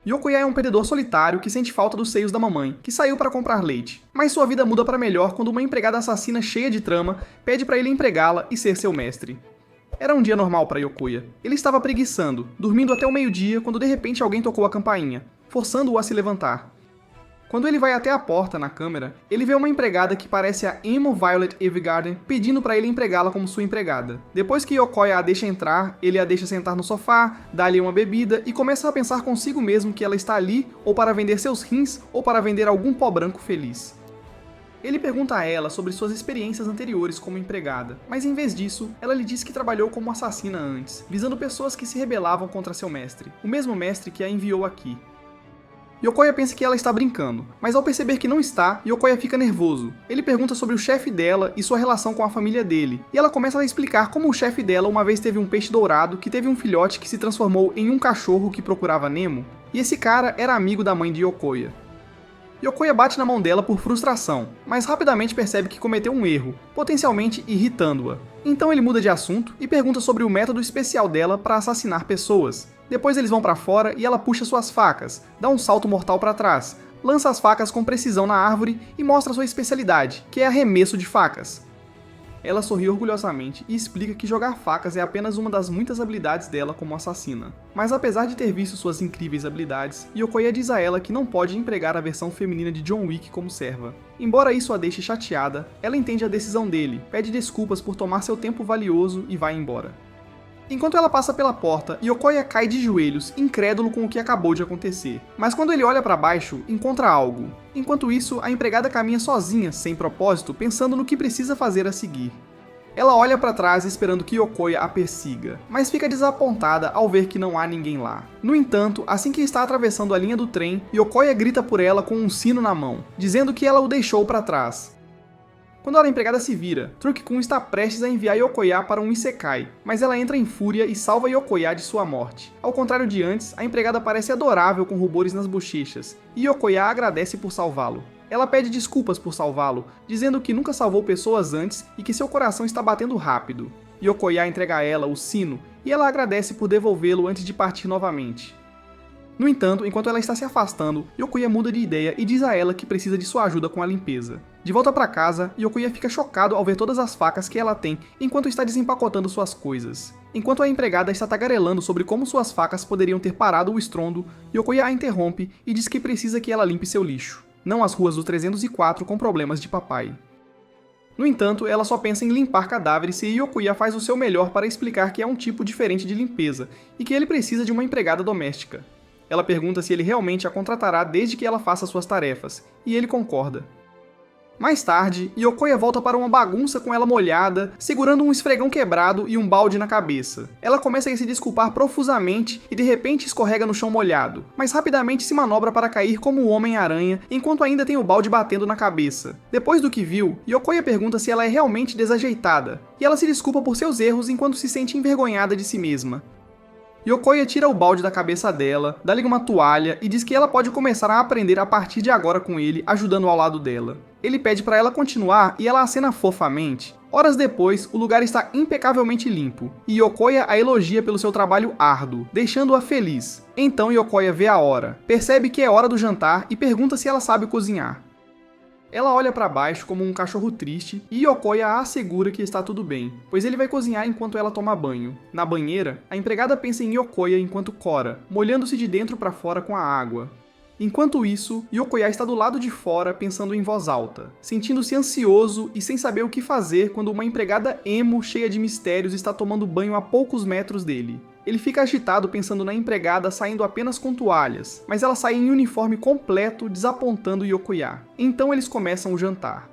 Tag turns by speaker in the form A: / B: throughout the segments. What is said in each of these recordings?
A: Yokoya é um perdedor solitário que sente falta dos seios da mamãe, que saiu para comprar leite. Mas sua vida muda para melhor quando uma empregada assassina cheia de trama pede para ele empregá-la e ser seu mestre. Era um dia normal para Yokoya. Ele estava preguiçando, dormindo até o meio-dia quando de repente alguém tocou a campainha, forçando-o a se levantar. Quando ele vai até a porta na câmera, ele vê uma empregada que parece a Emo Violet Evergarden pedindo para ele empregá-la como sua empregada. Depois que Yokoya a deixa entrar, ele a deixa sentar no sofá, dá-lhe uma bebida e começa a pensar consigo mesmo que ela está ali ou para vender seus rins ou para vender algum pó branco feliz. Ele pergunta a ela sobre suas experiências anteriores como empregada, mas em vez disso, ela lhe diz que trabalhou como assassina antes, visando pessoas que se rebelavam contra seu mestre, o mesmo mestre que a enviou aqui. Yokoya pensa que ela está brincando, mas ao perceber que não está, Yokoya fica nervoso. Ele pergunta sobre o chefe dela e sua relação com a família dele, e ela começa a explicar como o chefe dela uma vez teve um peixe dourado que teve um filhote que se transformou em um cachorro que procurava Nemo, e esse cara era amigo da mãe de Yokoya. Yokoya bate na mão dela por frustração, mas rapidamente percebe que cometeu um erro, potencialmente irritando-a. Então ele muda de assunto e pergunta sobre o método especial dela para assassinar pessoas. Depois eles vão para fora e ela puxa suas facas, dá um salto mortal para trás, lança as facas com precisão na árvore e mostra sua especialidade, que é arremesso de facas. Ela sorri orgulhosamente e explica que jogar facas é apenas uma das muitas habilidades dela como assassina. Mas apesar de ter visto suas incríveis habilidades, Yokoya diz a ela que não pode empregar a versão feminina de John Wick como serva. Embora isso a deixe chateada, ela entende a decisão dele, pede desculpas por tomar seu tempo valioso e vai embora. Enquanto ela passa pela porta, Yokoya cai de joelhos, incrédulo com o que acabou de acontecer. Mas quando ele olha para baixo, encontra algo. Enquanto isso, a empregada caminha sozinha, sem propósito, pensando no que precisa fazer a seguir. Ela olha para trás esperando que Yokoya a persiga, mas fica desapontada ao ver que não há ninguém lá. No entanto, assim que está atravessando a linha do trem, Yokoya grita por ela com um sino na mão, dizendo que ela o deixou para trás. Quando a empregada se vira, Truck-kun está prestes a enviar Yokoya para um isekai, mas ela entra em fúria e salva Yokoya de sua morte. Ao contrário de antes, a empregada parece adorável com rubores nas bochechas, e Yokoya agradece por salvá-lo. Ela pede desculpas por salvá-lo, dizendo que nunca salvou pessoas antes e que seu coração está batendo rápido. Yokoya entrega a ela o sino, e ela agradece por devolvê-lo antes de partir novamente. No entanto, enquanto ela está se afastando, Yokoya muda de ideia e diz a ela que precisa de sua ajuda com a limpeza. De volta para casa, Yokoya fica chocado ao ver todas as facas que ela tem enquanto está desempacotando suas coisas. Enquanto a empregada está tagarelando sobre como suas facas poderiam ter parado o estrondo, Yokoya a interrompe e diz que precisa que ela limpe seu lixo, não as ruas do 304 com problemas de papai. No entanto, ela só pensa em limpar cadáveres e Yokoya faz o seu melhor para explicar que é um tipo diferente de limpeza e que ele precisa de uma empregada doméstica. Ela pergunta se ele realmente a contratará desde que ela faça suas tarefas, e ele concorda. Mais tarde, Yokoya volta para uma bagunça com ela molhada, segurando um esfregão quebrado e um balde na cabeça. Ela começa a se desculpar profusamente e de repente escorrega no chão molhado, mas rapidamente se manobra para cair como o Homem-Aranha, enquanto ainda tem o balde batendo na cabeça. Depois do que viu, Yokoya pergunta se ela é realmente desajeitada, e ela se desculpa por seus erros enquanto se sente envergonhada de si mesma. Yokoya tira o balde da cabeça dela, dá-lhe uma toalha e diz que ela pode começar a aprender a partir de agora com ele, ajudando ao lado dela. Ele pede para ela continuar e ela acena fofamente. Horas depois, o lugar está impecavelmente limpo, e Yokoya a elogia pelo seu trabalho árduo, deixando-a feliz. Então Yokoya vê a hora, percebe que é hora do jantar e pergunta se ela sabe cozinhar. Ela olha para baixo como um cachorro triste e Yokoya a assegura que está tudo bem, pois ele vai cozinhar enquanto ela toma banho. Na banheira, a empregada pensa em Yokoya enquanto cora, molhando-se de dentro para fora com a água. Enquanto isso, Yokoya está do lado de fora pensando em voz alta, sentindo-se ansioso e sem saber o que fazer quando uma empregada emo cheia de mistérios está tomando banho a poucos metros dele. Ele fica agitado pensando na empregada saindo apenas com toalhas, mas ela sai em uniforme completo, desapontando Yokoya. Então eles começam o jantar.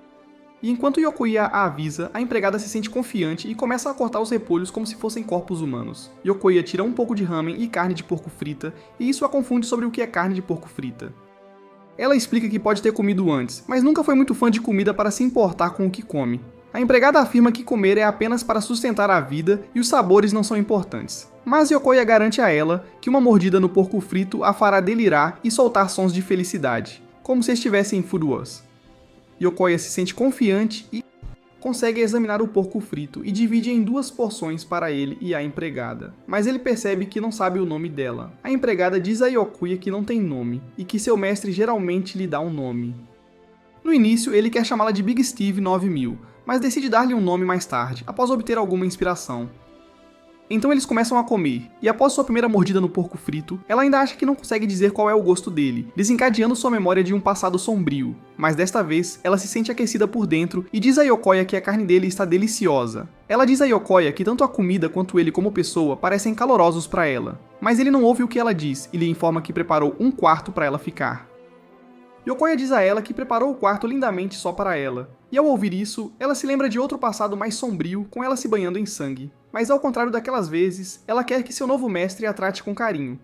A: E enquanto Yokoya a avisa, a empregada se sente confiante e começa a cortar os repolhos como se fossem corpos humanos. Yokoya tira um pouco de ramen e carne de porco frita, e isso a confunde sobre o que é carne de porco frita. Ela explica que pode ter comido antes, mas nunca foi muito fã de comida para se importar com o que come. A empregada afirma que comer é apenas para sustentar a vida e os sabores não são importantes. Mas Yokoya garante a ela que uma mordida no porco frito a fará delirar e soltar sons de felicidade, como se estivesse em Food Wars. Yokoya se sente confiante e consegue examinar o porco frito e divide em 2 porções para ele e a empregada. Mas ele percebe que não sabe o nome dela. A empregada diz a Yokuya que não tem nome, e que seu mestre geralmente lhe dá um nome. No início, ele quer chamá-la de Big Steve 9000, mas decide dar-lhe um nome mais tarde, após obter alguma inspiração. Então eles começam a comer, e após sua primeira mordida no porco frito, ela ainda acha que não consegue dizer qual é o gosto dele, desencadeando sua memória de um passado sombrio. Mas desta vez, ela se sente aquecida por dentro e diz a Yokoya que a carne dele está deliciosa. Ela diz a Yokoya que tanto a comida quanto ele como pessoa parecem calorosos para ela. Mas ele não ouve o que ela diz e lhe informa que preparou um quarto para ela ficar. Yokoya diz a ela que preparou o quarto lindamente só para ela. E ao ouvir isso, ela se lembra de outro passado mais sombrio, com ela se banhando em sangue. Mas ao contrário daquelas vezes, ela quer que seu novo mestre a trate com carinho.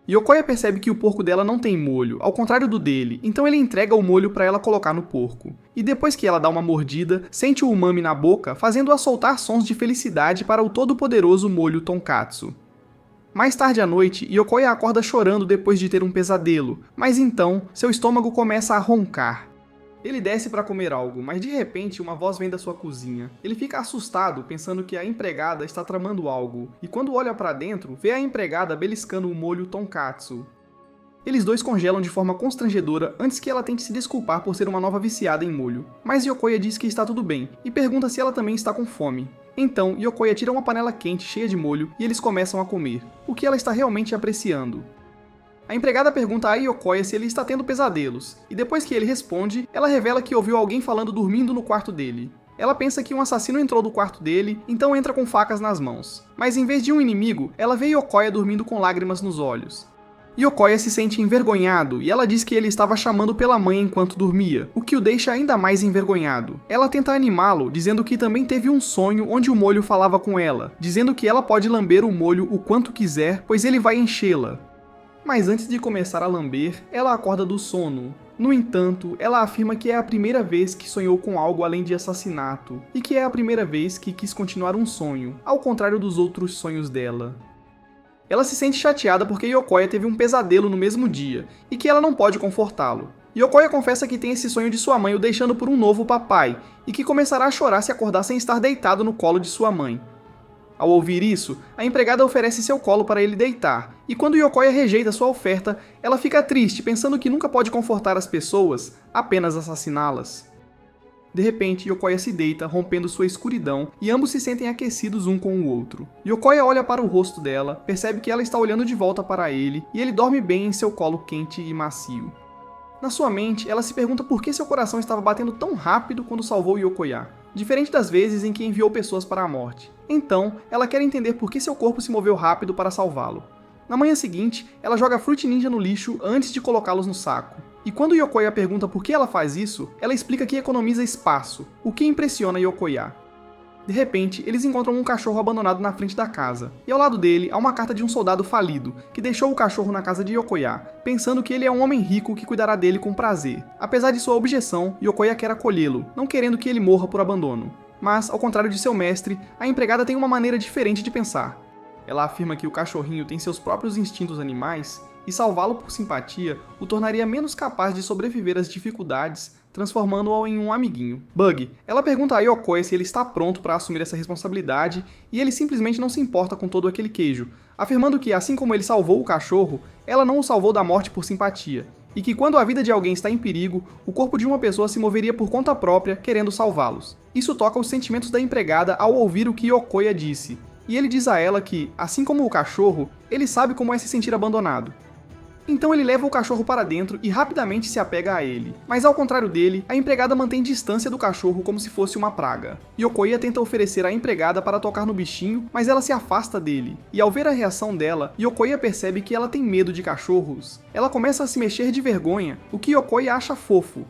A: Yokoya percebe que o porco dela não tem molho, ao contrário do dele, então ele entrega o molho para ela colocar no porco. E depois que ela dá uma mordida, sente o umami na boca, fazendo-a soltar sons de felicidade para o todo-poderoso molho tonkatsu. Mais tarde à noite, Yokoya acorda chorando depois de ter um pesadelo, mas então, seu estômago começa a roncar. Ele desce para comer algo, mas de repente uma voz vem da sua cozinha. Ele fica assustado, pensando que a empregada está tramando algo, e quando olha para dentro, vê a empregada beliscando o molho tonkatsu. Eles dois congelam de forma constrangedora antes que ela tente se desculpar por ser uma nova viciada em molho. Mas Yokoya diz que está tudo bem, e pergunta se ela também está com fome. Então, Yokoya tira uma panela quente cheia de molho e eles começam a comer, o que ela está realmente apreciando. A empregada pergunta a Yokoya se ele está tendo pesadelos, e depois que ele responde, ela revela que ouviu alguém falando dormindo no quarto dele. Ela pensa que um assassino entrou no quarto dele, então entra com facas nas mãos. Mas em vez de um inimigo, ela vê Yokoya dormindo com lágrimas nos olhos. Yokoya se sente envergonhado e ela diz que ele estava chamando pela mãe enquanto dormia, o que o deixa ainda mais envergonhado. Ela tenta animá-lo, dizendo que também teve um sonho onde o molho falava com ela, dizendo que ela pode lamber o molho o quanto quiser, pois ele vai enchê-la. Mas antes de começar a lamber, ela acorda do sono. No entanto, ela afirma que é a primeira vez que sonhou com algo além de assassinato, e que é a primeira vez que quis continuar um sonho, ao contrário dos outros sonhos dela. Ela se sente chateada porque Yokoya teve um pesadelo no mesmo dia, e que ela não pode confortá-lo. Yokoya confessa que tem esse sonho de sua mãe o deixando por um novo papai, e que começará a chorar se acordar sem estar deitado no colo de sua mãe. Ao ouvir isso, a empregada oferece seu colo para ele deitar, e quando Yokoya rejeita sua oferta, ela fica triste, pensando que nunca pode confortar as pessoas, apenas assassiná-las. De repente, Yokoya se deita, rompendo sua escuridão, e ambos se sentem aquecidos um com o outro. Yokoya olha para o rosto dela, percebe que ela está olhando de volta para ele, e ele dorme bem em seu colo quente e macio. Na sua mente, ela se pergunta por que seu coração estava batendo tão rápido quando salvou Yokoya, diferente das vezes em que enviou pessoas para a morte. Então, ela quer entender por que seu corpo se moveu rápido para salvá-lo. Na manhã seguinte, ela joga Fruit Ninja no lixo antes de colocá-los no saco. E quando Yokoya pergunta por que ela faz isso, ela explica que economiza espaço, o que impressiona Yokoya. De repente, eles encontram um cachorro abandonado na frente da casa, e ao lado dele há uma carta de um soldado falido, que deixou o cachorro na casa de Yokoya, pensando que ele é um homem rico que cuidará dele com prazer. Apesar de sua objeção, Yokoya quer acolhê-lo, não querendo que ele morra por abandono. Mas, ao contrário de seu mestre, a empregada tem uma maneira diferente de pensar. Ela afirma que o cachorrinho tem seus próprios instintos animais, e salvá-lo por simpatia o tornaria menos capaz de sobreviver às dificuldades, transformando-o em um amiguinho. Bug. Ela pergunta a Yokoya se ele está pronto para assumir essa responsabilidade, e ele simplesmente não se importa com todo aquele queijo, afirmando que, assim como ele salvou o cachorro, ela não o salvou da morte por simpatia, e que quando a vida de alguém está em perigo, o corpo de uma pessoa se moveria por conta própria, querendo salvá-los. Isso toca os sentimentos da empregada ao ouvir o que Yokoya disse, e ele diz a ela que, assim como o cachorro, ele sabe como é se sentir abandonado. Então ele leva o cachorro para dentro e rapidamente se apega a ele. Mas ao contrário dele, a empregada mantém distância do cachorro como se fosse uma praga. Yokoya tenta oferecer à empregada para tocar no bichinho, mas ela se afasta dele. E ao ver a reação dela, Yokoya percebe que ela tem medo de cachorros. Ela começa a se mexer de vergonha, o que Yokoya acha fofo.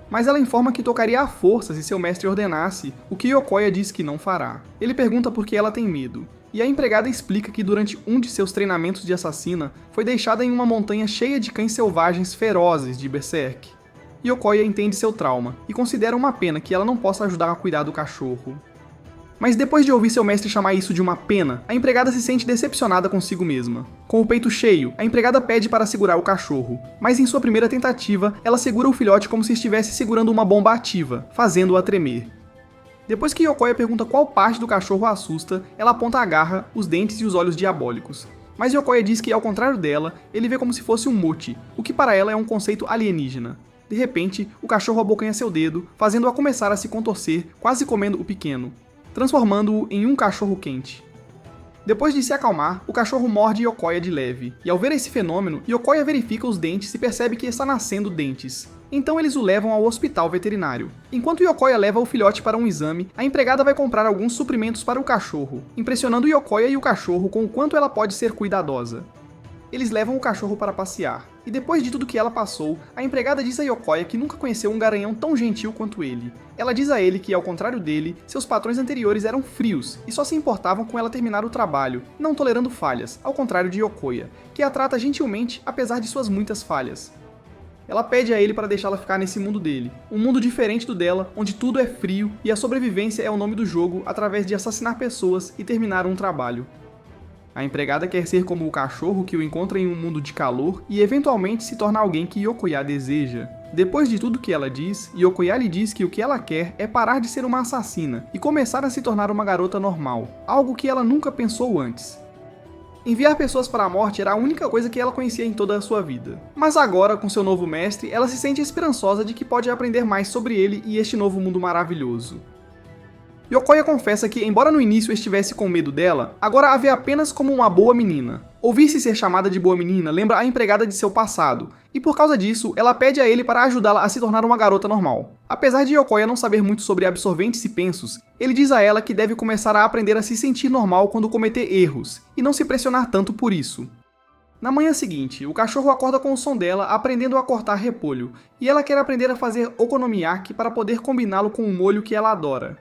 A: Mas ela informa que tocaria à força se seu mestre ordenasse, o que Yokoya diz que não fará. Ele pergunta por que ela tem medo. E a empregada explica que durante um de seus treinamentos de assassina, foi deixada em uma montanha cheia de cães selvagens ferozes de Berserk. Yokoya entende seu trauma, e considera uma pena que ela não possa ajudar a cuidar do cachorro. Mas depois de ouvir seu mestre chamar isso de uma pena, a empregada se sente decepcionada consigo mesma. Com o peito cheio, a empregada pede para segurar o cachorro, mas em sua primeira tentativa, ela segura o filhote como se estivesse segurando uma bomba ativa, fazendo-o a tremer. Depois que Yokoya pergunta qual parte do cachorro a assusta, ela aponta a garra, os dentes e os olhos diabólicos. Mas Yokoya diz que, ao contrário dela, ele vê como se fosse um mochi, o que para ela é um conceito alienígena. De repente, o cachorro abocanha seu dedo, fazendo-a começar a se contorcer, quase comendo o pequeno, transformando-o em um cachorro quente. Depois de se acalmar, o cachorro morde Yokoya de leve, e ao ver esse fenômeno, Yokoya verifica os dentes e percebe que está nascendo dentes. Então eles o levam ao hospital veterinário. Enquanto Yokoya leva o filhote para um exame, a empregada vai comprar alguns suprimentos para o cachorro, impressionando Yokoya e o cachorro com o quanto ela pode ser cuidadosa. Eles levam o cachorro para passear, e depois de tudo que ela passou, a empregada diz a Yokoya que nunca conheceu um garanhão tão gentil quanto ele. Ela diz a ele que, ao contrário dele, seus patrões anteriores eram frios e só se importavam com ela terminar o trabalho, não tolerando falhas, ao contrário de Yokoya, que a trata gentilmente apesar de suas muitas falhas. Ela pede a ele para deixá-la ficar nesse mundo dele, um mundo diferente do dela, onde tudo é frio e a sobrevivência é o nome do jogo através de assassinar pessoas e terminar um trabalho. A empregada quer ser como o cachorro que o encontra em um mundo de calor e eventualmente se torna alguém que Yokoya deseja. Depois de tudo que ela diz, Yokoya lhe diz que o que ela quer é parar de ser uma assassina e começar a se tornar uma garota normal, algo que ela nunca pensou antes. Enviar pessoas para a morte era a única coisa que ela conhecia em toda a sua vida. Mas agora, com seu novo mestre, ela se sente esperançosa de que pode aprender mais sobre ele e este novo mundo maravilhoso. Yokoya confessa que, embora no início estivesse com medo dela, agora a vê apenas como uma boa menina. Ouvir-se ser chamada de boa menina lembra a empregada de seu passado, e por causa disso, ela pede a ele para ajudá-la a se tornar uma garota normal. Apesar de Yokoya não saber muito sobre absorventes e pensos, ele diz a ela que deve começar a aprender a se sentir normal quando cometer erros, e não se pressionar tanto por isso. Na manhã seguinte, o cachorro acorda com o som dela aprendendo a cortar repolho, e ela quer aprender a fazer okonomiyaki para poder combiná-lo com um molho que ela adora.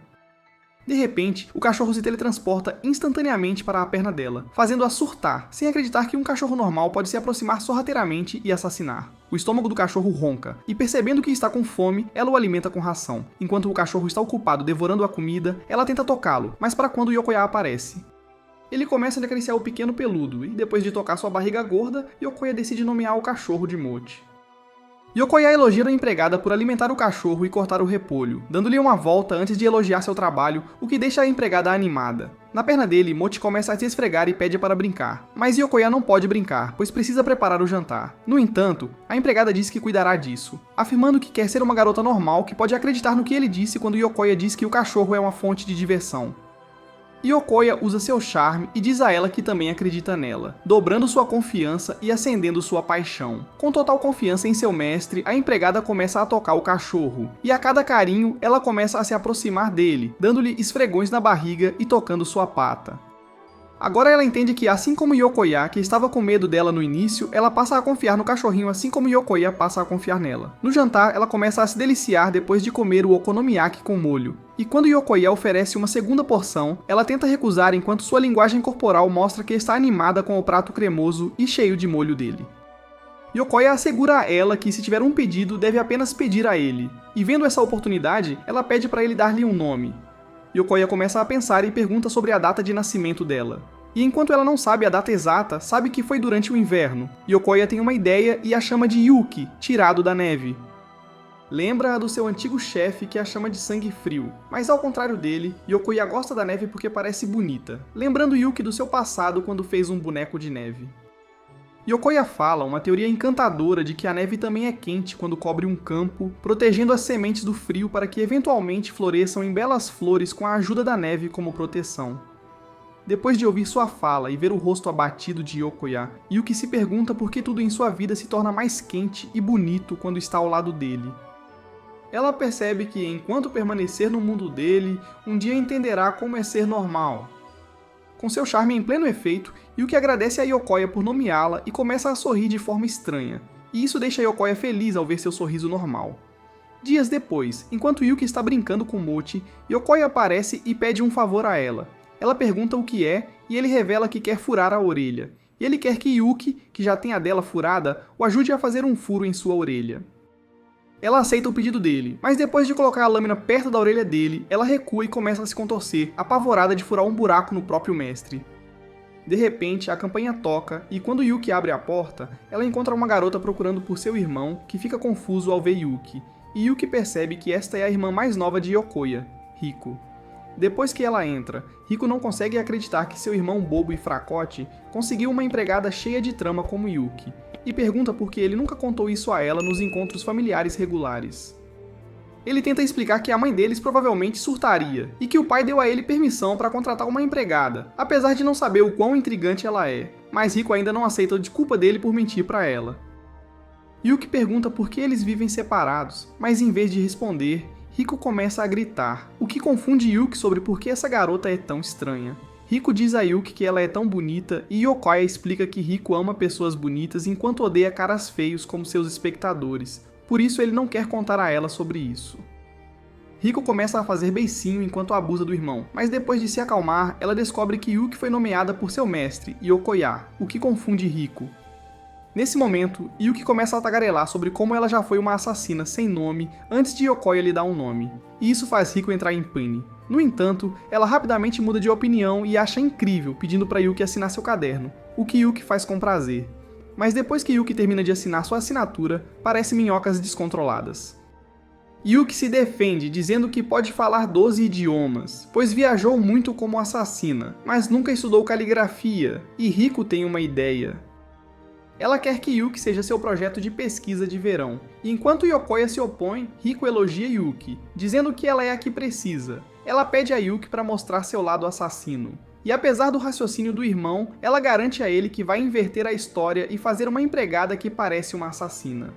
A: De repente, o cachorro se teletransporta instantaneamente para a perna dela, fazendo-a surtar, sem acreditar que um cachorro normal pode se aproximar sorrateiramente e assassinar. O estômago do cachorro ronca, e percebendo que está com fome, ela o alimenta com ração. Enquanto o cachorro está ocupado devorando a comida, ela tenta tocá-lo, mas para quando Yokoya aparece. Ele começa a acariciar o pequeno peludo, e depois de tocar sua barriga gorda, Yokoya decide nomear o cachorro de Mochi. Yokoya elogia a empregada por alimentar o cachorro e cortar o repolho, dando-lhe uma volta antes de elogiar seu trabalho, o que deixa a empregada animada. Na perna dele, Mochi começa a se esfregar e pede para brincar, mas Yokoya não pode brincar, pois precisa preparar o jantar. No entanto, a empregada diz que cuidará disso, afirmando que quer ser uma garota normal que pode acreditar no que ele disse quando Yokoya diz que o cachorro é uma fonte de diversão. Yokoya usa seu charme e diz a ela que também acredita nela, dobrando sua confiança e acendendo sua paixão. Com total confiança em seu mestre, a empregada começa a tocar o cachorro, e a cada carinho ela começa a se aproximar dele, dando-lhe esfregões na barriga e tocando sua pata. Agora ela entende que, assim como Yokoya, que estava com medo dela no início, ela passa a confiar no cachorrinho assim como Yokoya passa a confiar nela. No jantar, ela começa a se deliciar depois de comer o okonomiyaki com molho. E quando Yokoya oferece uma segunda porção, ela tenta recusar enquanto sua linguagem corporal mostra que está animada com o prato cremoso e cheio de molho dele. Yokoya assegura a ela que, se tiver um pedido, deve apenas pedir a ele. E vendo essa oportunidade, ela pede para ele dar-lhe um nome. Yokoya começa a pensar e pergunta sobre a data de nascimento dela. E enquanto ela não sabe a data exata, sabe que foi durante o inverno. Yokoya tem uma ideia e a chama de Yuki, tirado da neve. Lembra-a do seu antigo chefe que a chama de sangue frio, mas ao contrário dele, Yokoya gosta da neve porque parece bonita, lembrando Yuki do seu passado quando fez um boneco de neve. Yokoya fala uma teoria encantadora de que a neve também é quente quando cobre um campo, protegendo as sementes do frio para que eventualmente floresçam em belas flores com a ajuda da neve como proteção. Depois de ouvir sua fala e ver o rosto abatido de Yokoya, Yuki se pergunta por que tudo em sua vida se torna mais quente e bonito quando está ao lado dele. Ela percebe que, enquanto permanecer no mundo dele, um dia entenderá como é ser normal. Com seu charme em pleno efeito, Yuki agradece a Yokoya por nomeá-la e começa a sorrir de forma estranha, e isso deixa Yokoya feliz ao ver seu sorriso normal. Dias depois, enquanto Yuki está brincando com Mochi, Yokoya aparece e pede um favor a ela. Ela pergunta o que é e ele revela que quer furar a orelha, e ele quer que Yuki, que já tem a dela furada, o ajude a fazer um furo em sua orelha. Ela aceita o pedido dele, mas depois de colocar a lâmina perto da orelha dele, ela recua e começa a se contorcer, apavorada de furar um buraco no próprio mestre. De repente, a campainha toca, e quando Yuki abre a porta, ela encontra uma garota procurando por seu irmão, que fica confuso ao ver Yuki, e Yuki percebe que esta é a irmã mais nova de Yokoya, Riko. Depois que ela entra, Riko não consegue acreditar que seu irmão bobo e fracote conseguiu uma empregada cheia de trama como Yuki, e pergunta por que ele nunca contou isso a ela nos encontros familiares regulares. Ele tenta explicar que a mãe deles provavelmente surtaria, e que o pai deu a ele permissão para contratar uma empregada, apesar de não saber o quão intrigante ela é, mas Riko ainda não aceita a desculpa dele por mentir para ela. Yuki pergunta por que eles vivem separados, mas em vez de responder, Riko começa a gritar, o que confunde Yuki sobre por que essa garota é tão estranha. Riko diz a Yuki que ela é tão bonita e Yokoya explica que Riko ama pessoas bonitas enquanto odeia caras feios como seus espectadores, por isso ele não quer contar a ela sobre isso. Riko começa a fazer beicinho enquanto abusa do irmão, mas depois de se acalmar, ela descobre que Yuki foi nomeada por seu mestre, Yokoya, o que confunde Riko. Nesse momento, Yuki começa a tagarelar sobre como ela já foi uma assassina sem nome antes de Yokoya lhe dar um nome, e isso faz Riko entrar em pane. No entanto, ela rapidamente muda de opinião e acha incrível, pedindo para Yuki assinar seu caderno, o que Yuki faz com prazer. Mas depois que Yuki termina de assinar sua assinatura, parece minhocas descontroladas. Yuki se defende dizendo que pode falar 12 idiomas, pois viajou muito como assassina, mas nunca estudou caligrafia, e Riko tem uma ideia. Ela quer que Yuki seja seu projeto de pesquisa de verão, e enquanto Yokoya se opõe, Riko elogia Yuki, dizendo que ela é a que precisa. Ela pede a Yuki para mostrar seu lado assassino. E apesar do raciocínio do irmão, ela garante a ele que vai inverter a história e fazer uma empregada que parece uma assassina.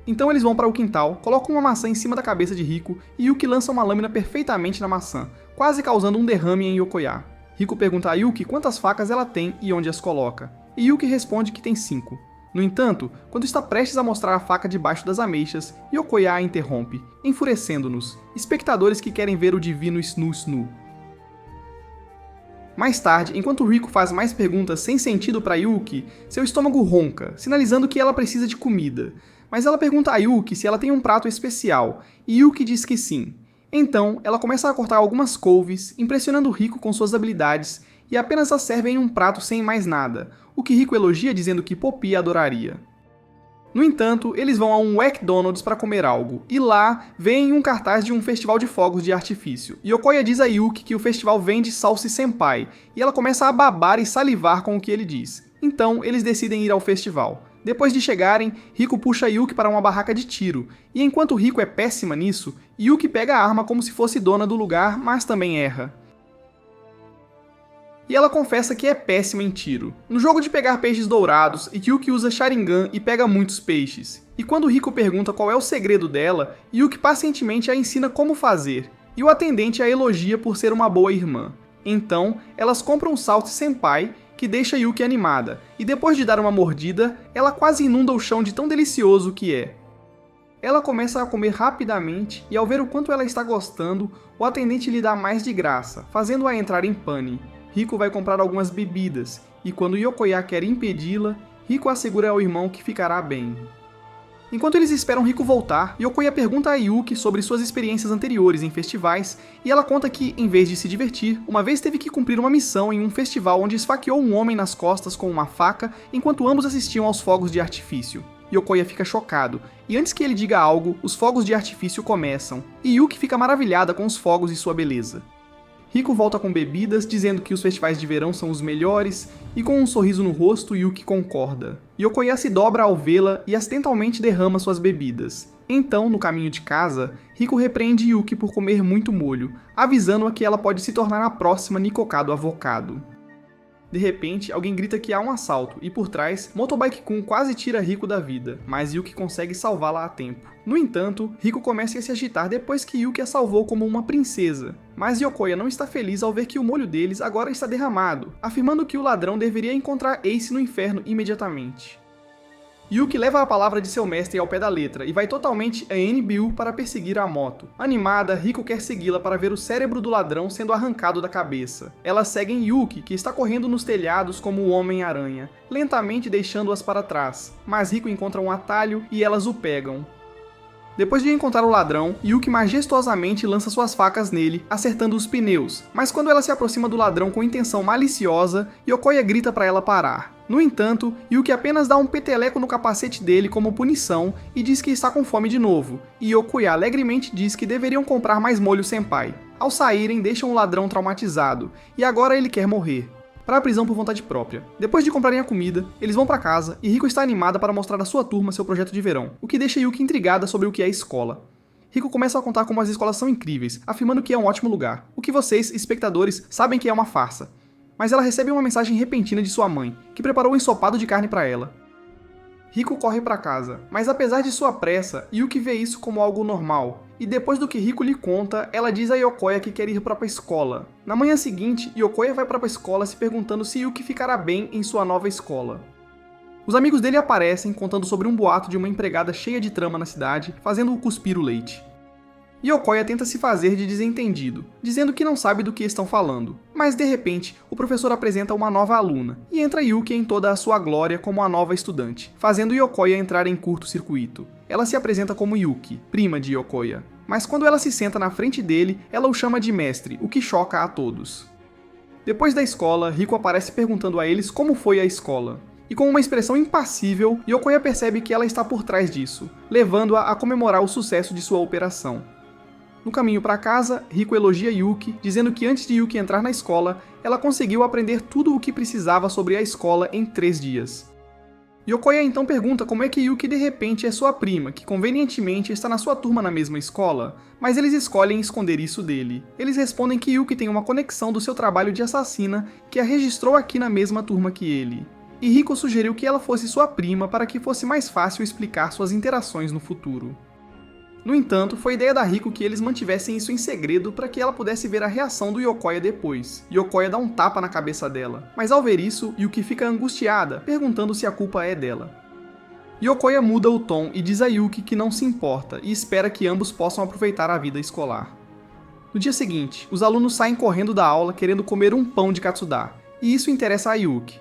A: Então eles vão para o quintal, colocam uma maçã em cima da cabeça de Riko e Yuki lança uma lâmina perfeitamente na maçã, quase causando um derrame em Yokoya. Riko pergunta a Yuki quantas facas ela tem e onde as coloca, e Yuki responde que tem 5. No entanto, quando está prestes a mostrar a faca debaixo das ameixas, Yokoya a interrompe, enfurecendo-nos, espectadores que querem ver o divino Snu Snu. Mais tarde, enquanto Riko faz mais perguntas sem sentido para Yuki, seu estômago ronca, sinalizando que ela precisa de comida. Mas ela pergunta a Yuki se ela tem um prato especial, e Yuki diz que sim. Então, ela começa a cortar algumas couves, impressionando Riko com suas habilidades, e apenas a serve em um prato sem mais nada, o que Riko elogia dizendo que Poppy adoraria. No entanto, eles vão a um McDonald's para comer algo, e lá veem um cartaz de um festival de fogos de artifício. Yokoya diz a Yuki que o festival vende Salsi Senpai, e ela começa a babar e salivar com o que ele diz. Então, eles decidem ir ao festival. Depois de chegarem, Riko puxa Yuki para uma barraca de tiro, e enquanto Riko é péssima nisso, Yuki pega a arma como se fosse dona do lugar, mas também erra. E ela confessa que é péssima em tiro. No jogo de pegar peixes dourados, Yuki usa Sharingan e pega muitos peixes. E quando Riko pergunta qual é o segredo dela, Yuki pacientemente a ensina como fazer, e o atendente a elogia por ser uma boa irmã. Então, elas compram um Salty Senpai, que deixa Yuki animada, e depois de dar uma mordida, ela quase inunda o chão de tão delicioso que é. Ela começa a comer rapidamente, e ao ver o quanto ela está gostando, o atendente lhe dá mais de graça, fazendo-a entrar em pane. Riko vai comprar algumas bebidas, e quando Yokoya quer impedi-la, Riko assegura ao irmão que ficará bem. Enquanto eles esperam Riko voltar, Yokoya pergunta a Yuki sobre suas experiências anteriores em festivais, e ela conta que, em vez de se divertir, uma vez teve que cumprir uma missão em um festival onde esfaqueou um homem nas costas com uma faca enquanto ambos assistiam aos fogos de artifício. Yokoya fica chocado, e antes que ele diga algo, os fogos de artifício começam, e Yuki fica maravilhada com os fogos e sua beleza. Riko volta com bebidas, dizendo que os festivais de verão são os melhores, e com um sorriso no rosto, Yuki concorda. Yokoya se dobra ao vê-la e acidentalmente derrama suas bebidas. Então, no caminho de casa, Riko repreende Yuki por comer muito molho, avisando-a que ela pode se tornar a próxima Nikocado Avocado. De repente, alguém grita que há um assalto, e por trás, Motobike-kun quase tira Riko da vida, mas Yuki consegue salvá-la a tempo. No entanto, Riko começa a se agitar depois que Yuki a salvou como uma princesa, mas Yokoya não está feliz ao ver que o molho deles agora está derramado, afirmando que o ladrão deveria encontrar Ace no inferno imediatamente. Yuki leva a palavra de seu mestre ao pé da letra e vai totalmente a NBU para perseguir a moto. Animada, Riko quer segui-la para ver o cérebro do ladrão sendo arrancado da cabeça. Elas seguem Yuki, que está correndo nos telhados como o Homem-Aranha, lentamente deixando-as para trás, mas Riko encontra um atalho e elas o pegam. Depois de encontrar o ladrão, Yuki majestosamente lança suas facas nele, acertando os pneus, mas quando ela se aproxima do ladrão com intenção maliciosa, Yokoya grita para ela parar. No entanto, Yuki apenas dá um peteleco no capacete dele como punição e diz que está com fome de novo, e Yokoya alegremente diz que deveriam comprar mais molho senpai. Ao saírem, deixam o ladrão traumatizado, e agora ele quer morrer. Para a prisão por vontade própria. Depois de comprarem a comida, eles vão para casa e Riko está animada para mostrar à sua turma seu projeto de verão, o que deixa Yuki intrigada sobre o que é escola. Riko começa a contar como as escolas são incríveis, afirmando que é um ótimo lugar, o que vocês, espectadores, sabem que é uma farsa. Mas ela recebe uma mensagem repentina de sua mãe, que preparou um ensopado de carne para ela. Riko corre para casa, mas apesar de sua pressa, Yuki vê isso como algo normal, e depois do que Riko lhe conta, ela diz a Yokoya que quer ir para a escola. Na manhã seguinte, Yokoya vai para a escola se perguntando se Yuki ficará bem em sua nova escola. Os amigos dele aparecem contando sobre um boato de uma empregada cheia de trama na cidade, fazendo-o cuspir o leite. Yokoya tenta se fazer de desentendido, dizendo que não sabe do que estão falando. Mas de repente, o professor apresenta uma nova aluna, e entra Yuki em toda a sua glória como a nova estudante, fazendo Yokoya entrar em curto-circuito. Ela se apresenta como Yuki, prima de Yokoya. Mas quando ela se senta na frente dele, ela o chama de mestre, o que choca a todos. Depois da escola, Riko aparece perguntando a eles como foi a escola. E com uma expressão impassível, Yokoya percebe que ela está por trás disso, levando-a a comemorar o sucesso de sua operação. No caminho para casa, Riko elogia Yuki, dizendo que antes de Yuki entrar na escola, ela conseguiu aprender tudo o que precisava sobre a escola em 3 dias. Yokoya então pergunta como é que Yuki de repente é sua prima, que convenientemente está na sua turma na mesma escola, mas eles escolhem esconder isso dele. Eles respondem que Yuki tem uma conexão do seu trabalho de assassina que a registrou aqui na mesma turma que ele. E Riko sugeriu que ela fosse sua prima para que fosse mais fácil explicar suas interações no futuro. No entanto, foi ideia da Riko que eles mantivessem isso em segredo para que ela pudesse ver a reação do Yokoya depois. Yokoya dá um tapa na cabeça dela, mas ao ver isso, Yuki fica angustiada, perguntando se a culpa é dela. Yokoya muda o tom e diz a Yuki que não se importa e espera que ambos possam aproveitar a vida escolar. No dia seguinte, os alunos saem correndo da aula querendo comer um pão de katsuda, e isso interessa a Yuki.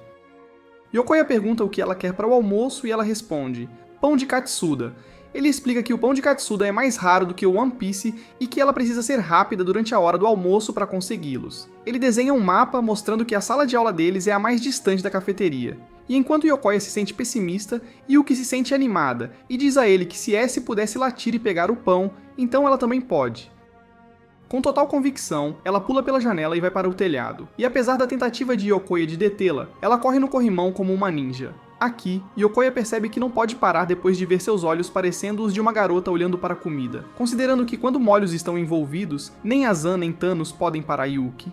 A: Yokoya pergunta o que ela quer para o almoço e ela responde: pão de katsuda. Ele explica que o pão de katsuda é mais raro do que o One Piece e que ela precisa ser rápida durante a hora do almoço para consegui-los. Ele desenha um mapa mostrando que a sala de aula deles é a mais distante da cafeteria. E enquanto Yokoya se sente pessimista, Yuki se sente animada e diz a ele que se Ace pudesse latir e pegar o pão, então ela também pode. Com total convicção, ela pula pela janela e vai para o telhado. E apesar da tentativa de Yokoya de detê-la, ela corre no corrimão como uma ninja. Aqui, Yokoya percebe que não pode parar depois de ver seus olhos parecendo os de uma garota olhando para a comida, considerando que quando molhos estão envolvidos, nem Azan nem Thanos podem parar Yuki.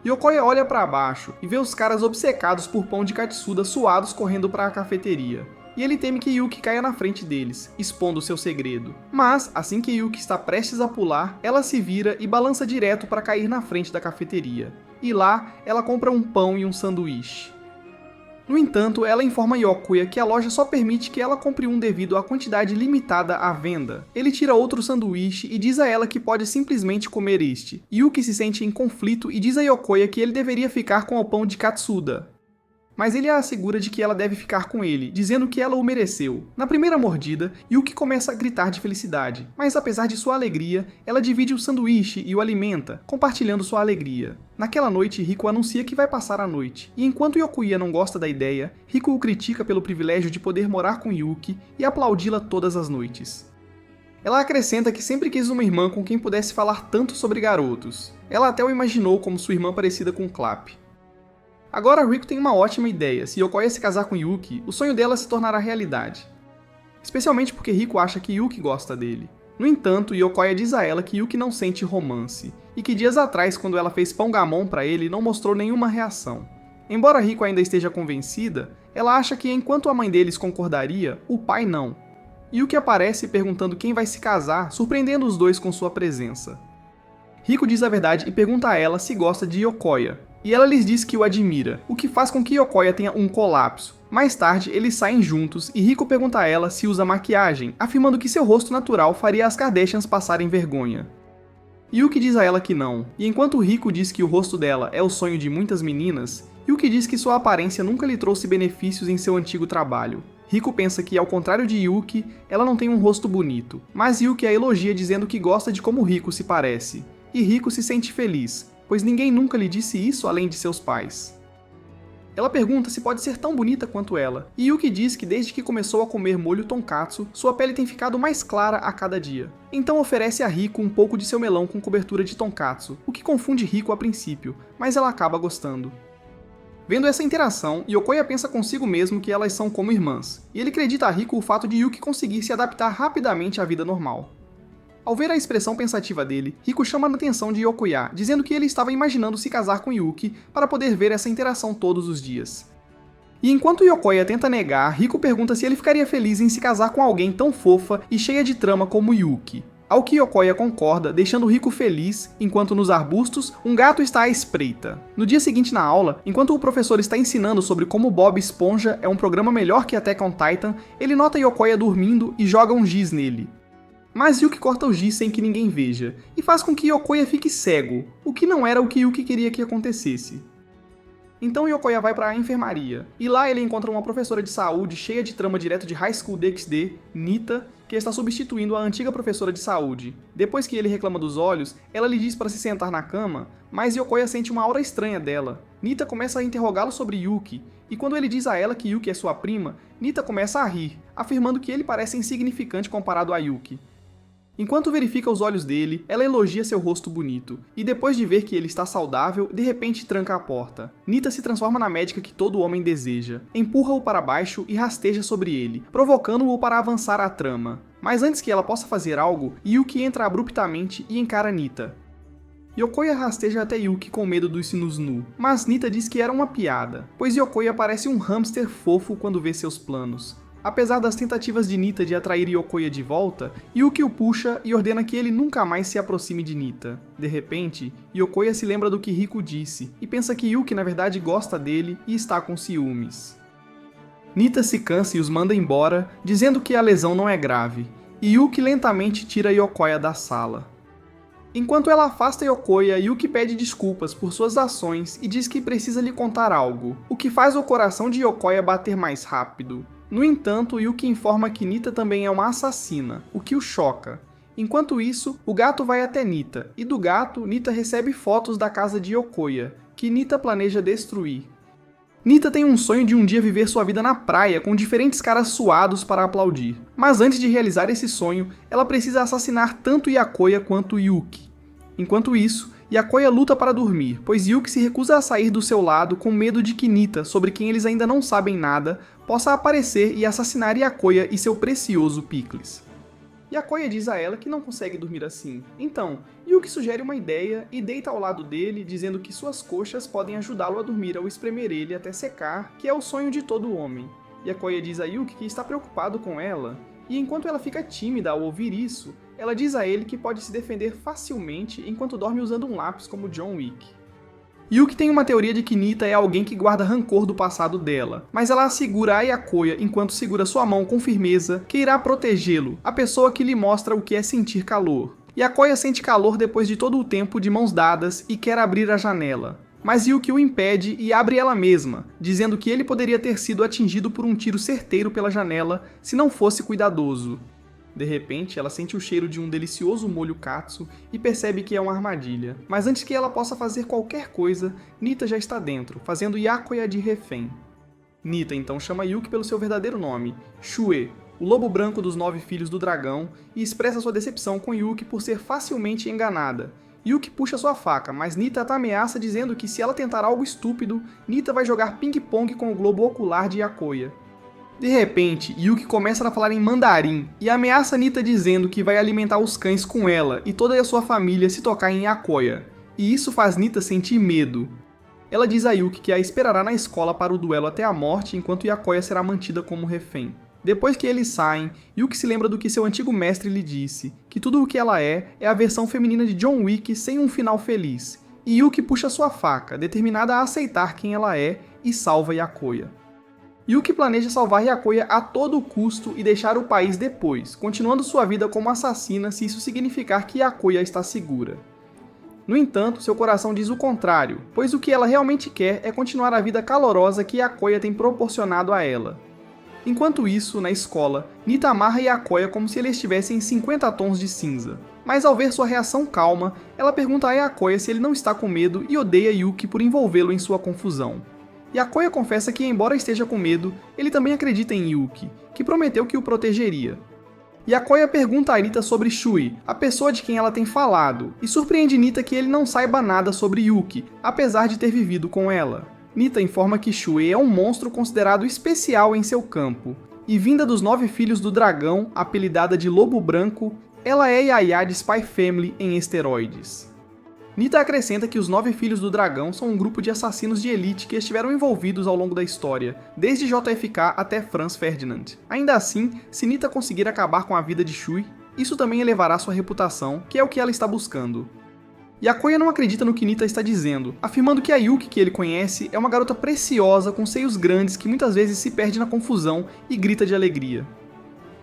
A: Yokoya olha para baixo e vê os caras obcecados por pão de katsuda suados correndo para a cafeteria. E ele teme que Yuki caia na frente deles, expondo seu segredo. Mas, assim que Yuki está prestes a pular, ela se vira e balança direto para cair na frente da cafeteria. E lá, ela compra um pão e um sanduíche. No entanto, ela informa Yokoya que a loja só permite que ela compre um devido à quantidade limitada à venda. Ele tira outro sanduíche e diz a ela que pode simplesmente comer este. Yuki se sente em conflito e diz a Yokoya que ele deveria ficar com o pão de katsuda. Mas ele a assegura de que ela deve ficar com ele, dizendo que ela o mereceu. Na primeira mordida, Yuki começa a gritar de felicidade, mas apesar de sua alegria, ela divide o sanduíche e o alimenta, compartilhando sua alegria. Naquela noite, Riko anuncia que vai passar a noite, e enquanto Yokoya não gosta da ideia, Riko o critica pelo privilégio de poder morar com Yuki e aplaudi-la todas as noites. Ela acrescenta que sempre quis uma irmã com quem pudesse falar tanto sobre garotos. Ela até o imaginou como sua irmã parecida com Clap. Agora Riko tem uma ótima ideia: se Yokoya se casar com Yuki, o sonho dela se tornará realidade. Especialmente porque Riko acha que Yuki gosta dele. No entanto, Yokoya diz a ela que Yuki não sente romance, e que dias atrás, quando ela fez pão gamon para ele, não mostrou nenhuma reação. Embora Riko ainda esteja convencida, ela acha que enquanto a mãe deles concordaria, o pai não. Yuki aparece perguntando quem vai se casar, surpreendendo os dois com sua presença. Riko diz a verdade e pergunta a ela se gosta de Yokoya, e ela lhes diz que o admira, o que faz com que Yokoya tenha um colapso. Mais tarde, eles saem juntos e Riko pergunta a ela se usa maquiagem, afirmando que seu rosto natural faria as Kardashians passarem vergonha. Yuki diz a ela que não, e enquanto Riko diz que o rosto dela é o sonho de muitas meninas, Yuki diz que sua aparência nunca lhe trouxe benefícios em seu antigo trabalho. Riko pensa que, ao contrário de Yuki, ela não tem um rosto bonito, mas Yuki a elogia dizendo que gosta de como Riko se parece. E Riko se sente feliz, pois ninguém nunca lhe disse isso além de seus pais. Ela pergunta se pode ser tão bonita quanto ela, e Yuki diz que desde que começou a comer molho tonkatsu, sua pele tem ficado mais clara a cada dia. Então oferece a Riko um pouco de seu melão com cobertura de tonkatsu, o que confunde Riko a princípio, mas ela acaba gostando. Vendo essa interação, Yokoya pensa consigo mesmo que elas são como irmãs, e ele acredita a Riko o fato de Yuki conseguir se adaptar rapidamente à vida normal. Ao ver a expressão pensativa dele, Riko chama a atenção de Yokoya, dizendo que ele estava imaginando se casar com Yuki para poder ver essa interação todos os dias. E enquanto Yokoya tenta negar, Riko pergunta se ele ficaria feliz em se casar com alguém tão fofa e cheia de trama como Yuki. Ao que Yokoya concorda, deixando Riko feliz, enquanto nos arbustos, um gato está à espreita. No dia seguinte na aula, enquanto o professor está ensinando sobre como Bob Esponja é um programa melhor que Attack on Titan, ele nota Yokoya dormindo e joga um giz nele. Mas Yuki corta o giz sem que ninguém veja, e faz com que Yokoya fique cego, o que não era o que Yuki queria que acontecesse. Então Yokoya vai para a enfermaria, e lá ele encontra uma professora de saúde cheia de trama direto de High School DxD, Nita, que está substituindo a antiga professora de saúde. Depois que ele reclama dos olhos, ela lhe diz para se sentar na cama, mas Yokoya sente uma aura estranha dela. Nita começa a interrogá-lo sobre Yuki, e quando ele diz a ela que Yuki é sua prima, Nita começa a rir, afirmando que ele parece insignificante comparado a Yuki. Enquanto verifica os olhos dele, ela elogia seu rosto bonito, e depois de ver que ele está saudável, de repente tranca a porta. Nita se transforma na médica que todo homem deseja, empurra-o para baixo e rasteja sobre ele, provocando-o para avançar a trama. Mas antes que ela possa fazer algo, Yuki entra abruptamente e encara Nita. Yokoya rasteja até Yuki com medo dos Sinusnu, mas Nita diz que era uma piada, pois Yokoya parece um hamster fofo quando vê seus planos. Apesar das tentativas de Nita de atrair Yokoya de volta, Yuki o puxa e ordena que ele nunca mais se aproxime de Nita. De repente, Yokoya se lembra do que Riko disse, e pensa que Yuki na verdade gosta dele e está com ciúmes. Nita se cansa e os manda embora, dizendo que a lesão não é grave, e Yuki lentamente tira Yokoya da sala. Enquanto ela afasta Yokoya, Yuki pede desculpas por suas ações e diz que precisa lhe contar algo, o que faz o coração de Yokoya bater mais rápido. No entanto, Yuki informa que Nita também é uma assassina, o que o choca. Enquanto isso, o gato vai até Nita, e do gato, Nita recebe fotos da casa de Yokoya, que Nita planeja destruir. Nita tem um sonho de um dia viver sua vida na praia com diferentes caras suados para aplaudir. Mas antes de realizar esse sonho, ela precisa assassinar tanto Yakoya quanto Yuki. Enquanto isso, Yakoya luta para dormir, pois Yuki se recusa a sair do seu lado com medo de que Nita, sobre quem eles ainda não sabem nada, possa aparecer e assassinar Yakoya e seu precioso Pickles. Yakoya diz a ela que não consegue dormir assim. Então, Yuki sugere uma ideia e deita ao lado dele, dizendo que suas coxas podem ajudá-lo a dormir ao espremer ele até secar, que é o sonho de todo homem. Yakoya diz a Yuki que está preocupado com ela, e enquanto ela fica tímida ao ouvir isso, ela diz a ele que pode se defender facilmente enquanto dorme usando um lápis como John Wick. Yuki tem uma teoria de que Nita é alguém que guarda rancor do passado dela, mas ela assegura a Yakoya, enquanto segura sua mão com firmeza, que irá protegê-lo, a pessoa que lhe mostra o que é sentir calor. Yakoya sente calor depois de todo o tempo de mãos dadas e quer abrir a janela. Mas Yuki o impede e abre ela mesma, dizendo que ele poderia ter sido atingido por um tiro certeiro pela janela se não fosse cuidadoso. De repente, ela sente o cheiro de um delicioso molho katsu e percebe que é uma armadilha. Mas antes que ela possa fazer qualquer coisa, Nita já está dentro, fazendo Yakoya de refém. Nita então chama Yuki pelo seu verdadeiro nome, Shue, o lobo branco dos 9 filhos do dragão, e expressa sua decepção com Yuki por ser facilmente enganada. Yuki puxa sua faca, mas Nita a ameaça dizendo que se ela tentar algo estúpido, Nita vai jogar ping-pong com o globo ocular de Yakoya. De repente, Yuki começa a falar em mandarim e ameaça Nita dizendo que vai alimentar os cães com ela e toda a sua família se tocar em Yakoya. E isso faz Nita sentir medo. Ela diz a Yuki que a esperará na escola para o duelo até a morte enquanto Yakoya será mantida como refém. Depois que eles saem, Yuki se lembra do que seu antigo mestre lhe disse, que tudo o que ela é a versão feminina de John Wick sem um final feliz. E Yuki puxa sua faca, determinada a aceitar quem ela é, e salva Yakoya. Yuki planeja salvar Yakoya a todo custo e deixar o país depois, continuando sua vida como assassina se isso significar que Yakoya está segura. No entanto, seu coração diz o contrário, pois o que ela realmente quer é continuar a vida calorosa que Yakoya tem proporcionado a ela. Enquanto isso, na escola, Nita amarra Yakoya como se ele estivesse em 50 tons de cinza. Mas ao ver sua reação calma, ela pergunta a Yakoya se ele não está com medo e odeia Yuki por envolvê-lo em sua confusão. Yakoya confessa que, embora esteja com medo, ele também acredita em Yuki, que prometeu que o protegeria. Yakoya pergunta a Nita sobre Shui, a pessoa de quem ela tem falado, e surpreende Nita que ele não saiba nada sobre Yuki, apesar de ter vivido com ela. Nita informa que Shui é um monstro considerado especial em seu campo, e vinda dos 9 filhos do dragão, apelidada de Lobo Branco, ela é Yaya de Spy Family em esteroides. Nita acrescenta que os 9 filhos do dragão são um grupo de assassinos de elite que estiveram envolvidos ao longo da história, desde JFK até Franz Ferdinand. Ainda assim, se Nita conseguir acabar com a vida de Shui, isso também elevará sua reputação, que é o que ela está buscando. Yakoya não acredita no que Nita está dizendo, afirmando que a Yuki que ele conhece é uma garota preciosa com seios grandes que muitas vezes se perde na confusão e grita de alegria.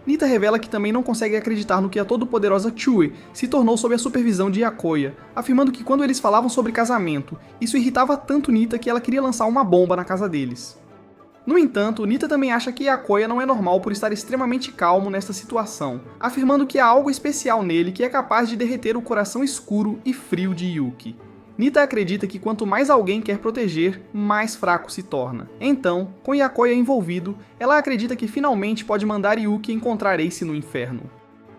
A: Nita revela que também não consegue acreditar no que a todo-poderosa Chue se tornou sob a supervisão de Yakoya, afirmando que quando eles falavam sobre casamento, isso irritava tanto Nita que ela queria lançar uma bomba na casa deles. No entanto, Nita também acha que Yakoya não é normal por estar extremamente calmo nesta situação, afirmando que há algo especial nele que é capaz de derreter o coração escuro e frio de Yuki. Nita acredita que quanto mais alguém quer proteger, mais fraco se torna. Então, com Yakoya envolvido, ela acredita que finalmente pode mandar Yuki encontrar Ace no inferno.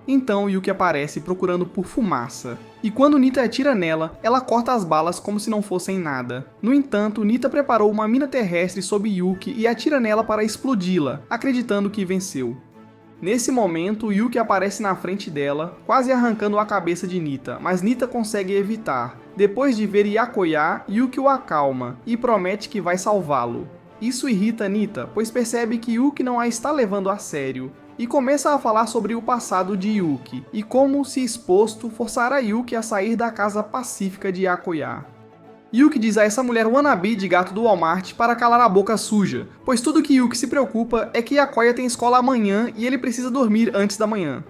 A: Então Yuki aparece procurando por fumaça, e quando Nita atira nela, ela corta as balas como se não fossem nada. No entanto, Nita preparou uma mina terrestre sob Yuki e atira nela para explodi-la, acreditando que venceu. Nesse momento, Yuki aparece na frente dela, quase arrancando a cabeça de Nita, mas Nita consegue evitar. Depois de ver Yakoya, Yuki o acalma e promete que vai salvá-lo. Isso irrita Nita, pois percebe que Yuki não a está levando a sério, e começa a falar sobre o passado de Yuki, e como, se exposto, forçará Yuki a sair da casa pacífica de Yakoya. Yuki diz a essa mulher wannabe de gato do Walmart para calar a boca suja, pois tudo que Yuki se preocupa é que Yakoya tem escola amanhã e ele precisa dormir antes da manhã.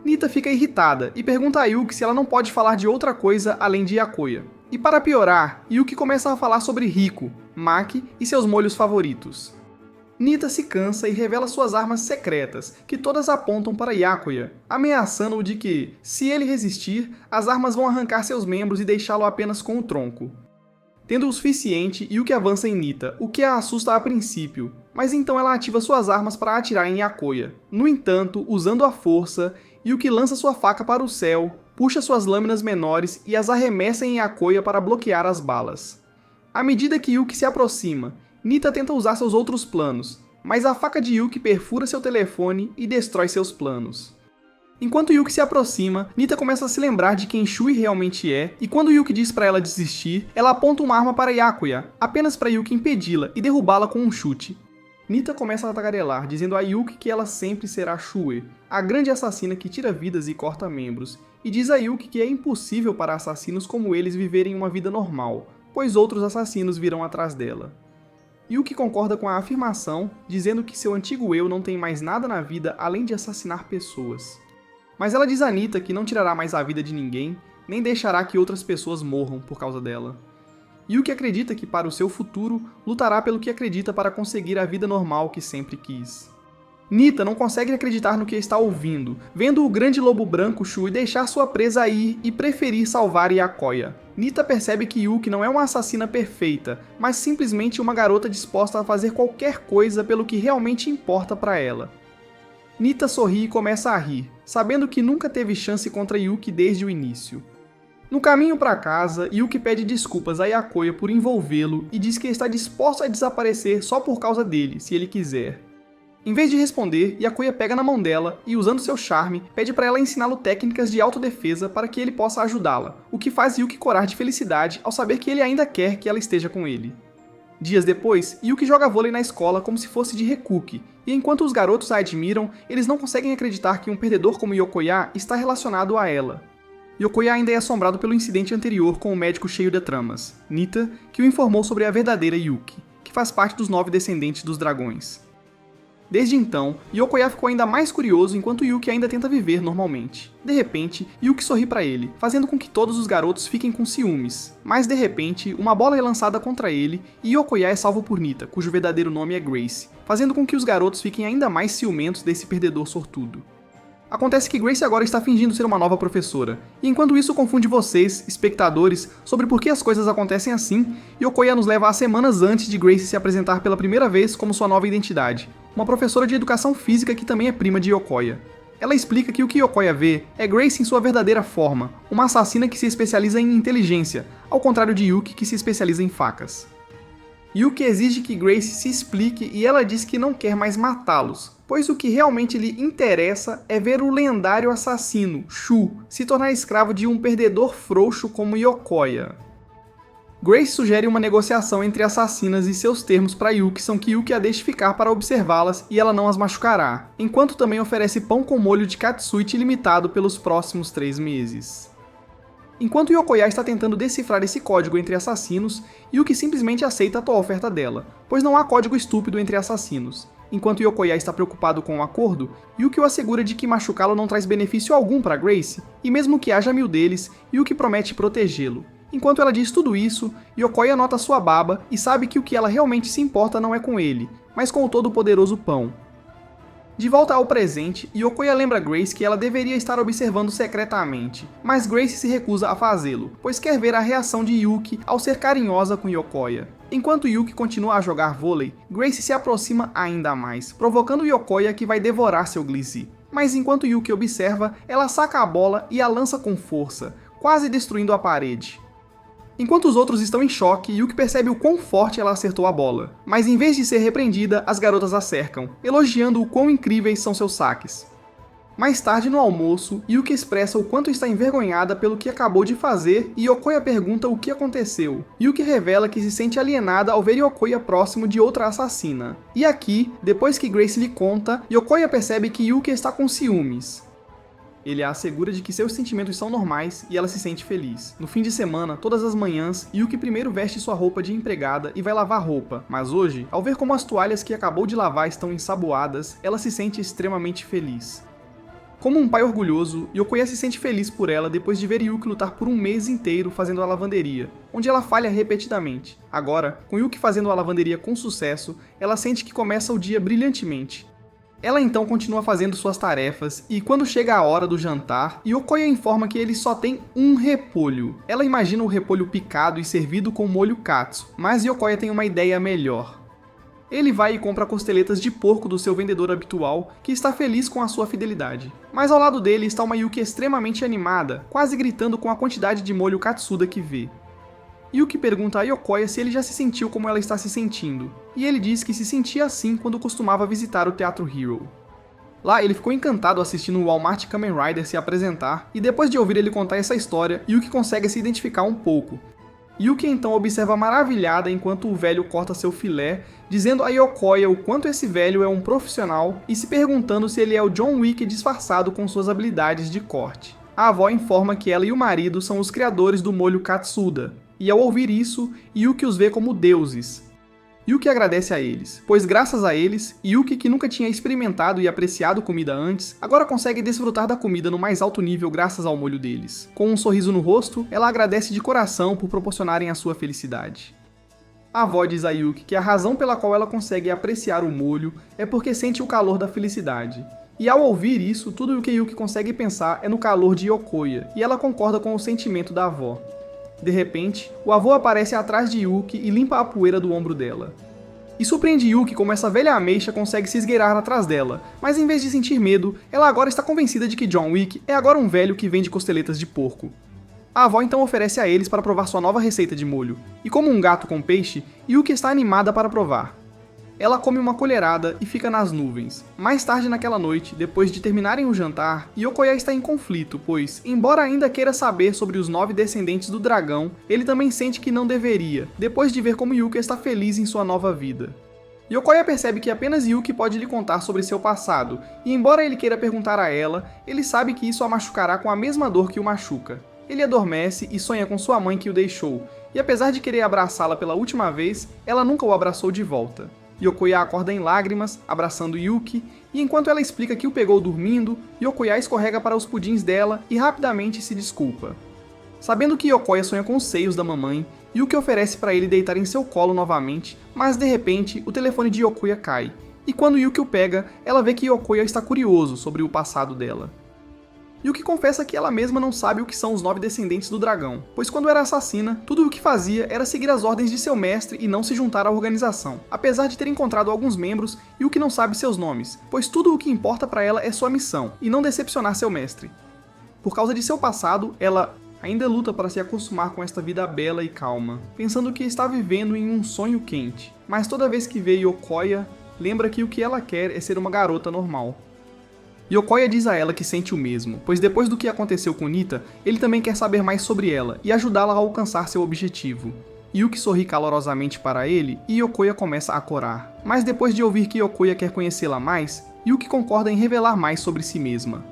A: Nita fica irritada e pergunta a Yuki se ela não pode falar de outra coisa além de Yakoya. E para piorar, Yuki começa a falar sobre Rico, Maki e seus molhos favoritos. Nita se cansa e revela suas armas secretas, que todas apontam para Yakoya, ameaçando-o de que, se ele resistir, as armas vão arrancar seus membros e deixá-lo apenas com o tronco. Tendo o suficiente, Yuki avança em Nita, o que a assusta a princípio, mas então ela ativa suas armas para atirar em Yakoya. No entanto, usando a força, Yuki lança sua faca para o céu, puxa suas lâminas menores e as arremessa em Yakoya para bloquear as balas. À medida que Yuki se aproxima, Nita tenta usar seus outros planos, mas a faca de Yuki perfura seu telefone e destrói seus planos. Enquanto Yuki se aproxima, Nita começa a se lembrar de quem Shui realmente é, e quando Yuki diz para ela desistir, ela aponta uma arma para Yakoya, apenas para Yuki impedi-la e derrubá-la com um chute. Nita começa a tagarelar, dizendo a Yuki que ela sempre será Shui, a grande assassina que tira vidas e corta membros, e diz a Yuki que é impossível para assassinos como eles viverem uma vida normal, pois outros assassinos virão atrás dela. Yuki concorda com a afirmação, dizendo que seu antigo eu não tem mais nada na vida além de assassinar pessoas. Mas ela diz a Nita que não tirará mais a vida de ninguém, nem deixará que outras pessoas morram por causa dela. Yuki acredita que para o seu futuro, lutará pelo que acredita para conseguir a vida normal que sempre quis. Nita não consegue acreditar no que está ouvindo, vendo o grande lobo branco Shui deixar sua presa ir e preferir salvar Yakoya. Nita percebe que Yuki não é uma assassina perfeita, mas simplesmente uma garota disposta a fazer qualquer coisa pelo que realmente importa para ela. Nita sorri e começa a rir, sabendo que nunca teve chance contra Yuki desde o início. No caminho para casa, Yuki pede desculpas a Yakoya por envolvê-lo e diz que está disposta a desaparecer só por causa dele, se ele quiser. Em vez de responder, Yakoya pega na mão dela e, usando seu charme, pede para ela ensiná-lo técnicas de autodefesa para que ele possa ajudá-la, o que faz Yuki corar de felicidade ao saber que ele ainda quer que ela esteja com ele. Dias depois, Yuki joga vôlei na escola como se fosse de Rekuki, e enquanto os garotos a admiram, eles não conseguem acreditar que um perdedor como Yakoya está relacionado a ela. Yakoya ainda é assombrado pelo incidente anterior com o médico cheio de tramas, Nita, que o informou sobre a verdadeira Yuki, que faz parte dos 9 descendentes dos dragões. Desde então, Yakoya ficou ainda mais curioso enquanto Yuki ainda tenta viver normalmente. De repente, Yuki sorri para ele, fazendo com que todos os garotos fiquem com ciúmes. Mas de repente, uma bola é lançada contra ele e Yakoya é salvo por Nita, cujo verdadeiro nome é Grace, fazendo com que os garotos fiquem ainda mais ciumentos desse perdedor sortudo. Acontece que Grace agora está fingindo ser uma nova professora, e enquanto isso confunde vocês, espectadores, sobre por que as coisas acontecem assim, Yokoya nos leva a semanas antes de Grace se apresentar pela primeira vez como sua nova identidade, uma professora de educação física que também é prima de Yokoya. Ela explica que o que Yokoya vê é Grace em sua verdadeira forma, uma assassina que se especializa em inteligência, ao contrário de Yuki que se especializa em facas. Yuki exige que Grace se explique e ela diz que não quer mais matá-los, pois o que realmente lhe interessa é ver o lendário assassino, Shu, se tornar escravo de um perdedor frouxo como Yokoya. Grace sugere uma negociação entre assassinas e seus termos para Yuki são que Yuki a deixe ficar para observá-las e ela não as machucará, enquanto também oferece pão com molho de katsuite ilimitado pelos próximos 3 meses. Enquanto Yokoya está tentando decifrar esse código entre assassinos, Yuki simplesmente aceita a atual oferta dela, pois não há código estúpido entre assassinos. Enquanto Yokoya está preocupado com o acordo, Yuki o assegura de que machucá-lo não traz benefício algum para Grace, e mesmo que haja 1000 deles, Yuki promete protegê-lo. Enquanto ela diz tudo isso, Yokoya nota sua baba e sabe que o que ela realmente se importa não é com ele, mas com o todo-poderoso pão. De volta ao presente, Yokoya lembra Grace que ela deveria estar observando secretamente, mas Grace se recusa a fazê-lo, pois quer ver a reação de Yuki ao ser carinhosa com Yokoya. Enquanto Yuki continua a jogar vôlei, Grace se aproxima ainda mais, provocando Yokoya que vai devorar seu Glizy. Mas enquanto Yuki observa, ela saca a bola e a lança com força, quase destruindo a parede. Enquanto os outros estão em choque, Yuki percebe o quão forte ela acertou a bola. Mas em vez de ser repreendida, as garotas a cercam, elogiando o quão incríveis são seus saques. Mais tarde no almoço, Yuki expressa o quanto está envergonhada pelo que acabou de fazer e Yokoya pergunta o que aconteceu. Yuki revela que se sente alienada ao ver Yokoya próximo de outra assassina. E aqui, depois que Grace lhe conta, Yokoya percebe que Yuki está com ciúmes. Ele a assegura de que seus sentimentos são normais e ela se sente feliz. No fim de semana, todas as manhãs, Yuki primeiro veste sua roupa de empregada e vai lavar roupa, mas hoje, ao ver como as toalhas que acabou de lavar estão ensaboadas, ela se sente extremamente feliz. Como um pai orgulhoso, Yokoya se sente feliz por ela depois de ver Yuki lutar por um mês inteiro fazendo a lavanderia, onde ela falha repetidamente. Agora, com Yuki fazendo a lavanderia com sucesso, ela sente que começa o dia brilhantemente. Ela então continua fazendo suas tarefas e quando chega a hora do jantar, Yokoya informa que ele só tem um repolho. Ela imagina o repolho picado e servido com molho katsu, mas Yokoya tem uma ideia melhor. Ele vai e compra costeletas de porco do seu vendedor habitual, que está feliz com a sua fidelidade. Mas ao lado dele está uma Yuki extremamente animada, quase gritando com a quantidade de molho katsuda que vê. Yuki pergunta a Yokoya se ele já se sentiu como ela está se sentindo, e ele diz que se sentia assim quando costumava visitar o Teatro Hero. Lá ele ficou encantado assistindo o Walmart Kamen Rider se apresentar, e depois de ouvir ele contar essa história, Yuki consegue se identificar um pouco. Yuki então observa maravilhada enquanto o velho corta seu filé, dizendo a Yokoya o quanto esse velho é um profissional e se perguntando se ele é o John Wick disfarçado com suas habilidades de corte. A avó informa que ela e o marido são os criadores do molho katsuda, e ao ouvir isso, Yuki os vê como deuses. Yuki agradece a eles, pois graças a eles, Yuki, que nunca tinha experimentado e apreciado comida antes, agora consegue desfrutar da comida no mais alto nível graças ao molho deles. Com um sorriso no rosto, ela agradece de coração por proporcionarem a sua felicidade. A avó diz a Yuki que a razão pela qual ela consegue apreciar o molho é porque sente o calor da felicidade. E ao ouvir isso, tudo o que Yuki consegue pensar é no calor de Yokoya, e ela concorda com o sentimento da avó. De repente, o avô aparece atrás de Yuki e limpa a poeira do ombro dela. E surpreende Yuki como essa velha ameixa consegue se esgueirar atrás dela, mas em vez de sentir medo, ela agora está convencida de que John Wick é agora um velho que vende costeletas de porco. A avó então oferece a eles para provar sua nova receita de molho, e como um gato com peixe, Yuki está animada para provar. Ela come uma colherada e fica nas nuvens. Mais tarde naquela noite, depois de terminarem o jantar, Yokoya está em conflito, pois, embora ainda queira saber sobre os 9 descendentes do dragão, ele também sente que não deveria, depois de ver como Yuki está feliz em sua nova vida. Yokoya percebe que apenas Yuki pode lhe contar sobre seu passado, e embora ele queira perguntar a ela, ele sabe que isso a machucará com a mesma dor que o machuca. Ele adormece e sonha com sua mãe que o deixou, e apesar de querer abraçá-la pela última vez, ela nunca o abraçou de volta. Yokoya acorda em lágrimas, abraçando Yuki, e enquanto ela explica que o pegou dormindo, Yokoya escorrega para os pudins dela e rapidamente se desculpa. Sabendo que Yokoya sonha com os seios da mamãe, Yuki oferece para ele deitar em seu colo novamente, mas de repente o telefone de Yokoya cai, E quando Yuki o pega, ela vê que Yokoya está curioso sobre o passado dela. Yuki confessa que ela mesma não sabe o que são os 9 descendentes do dragão, pois quando era assassina, tudo o que fazia era seguir as ordens de seu mestre e não se juntar à organização. Apesar de ter encontrado alguns membros, Yuki não sabe seus nomes, pois tudo o que importa para ela é sua missão, e não decepcionar seu mestre. Por causa de seu passado, ela ainda luta para se acostumar com esta vida bela e calma, pensando que está vivendo em um sonho quente. Mas toda vez que vê Yokoya, lembra que o que ela quer é ser uma garota normal. Yokoya diz a ela que sente o mesmo, pois depois do que aconteceu com Nita, ele também quer saber mais sobre ela e ajudá-la a alcançar seu objetivo. Yuki sorri calorosamente para ele e Yokoya começa a corar. Mas depois de ouvir que Yokoya quer conhecê-la mais, Yuki concorda em revelar mais sobre si mesma.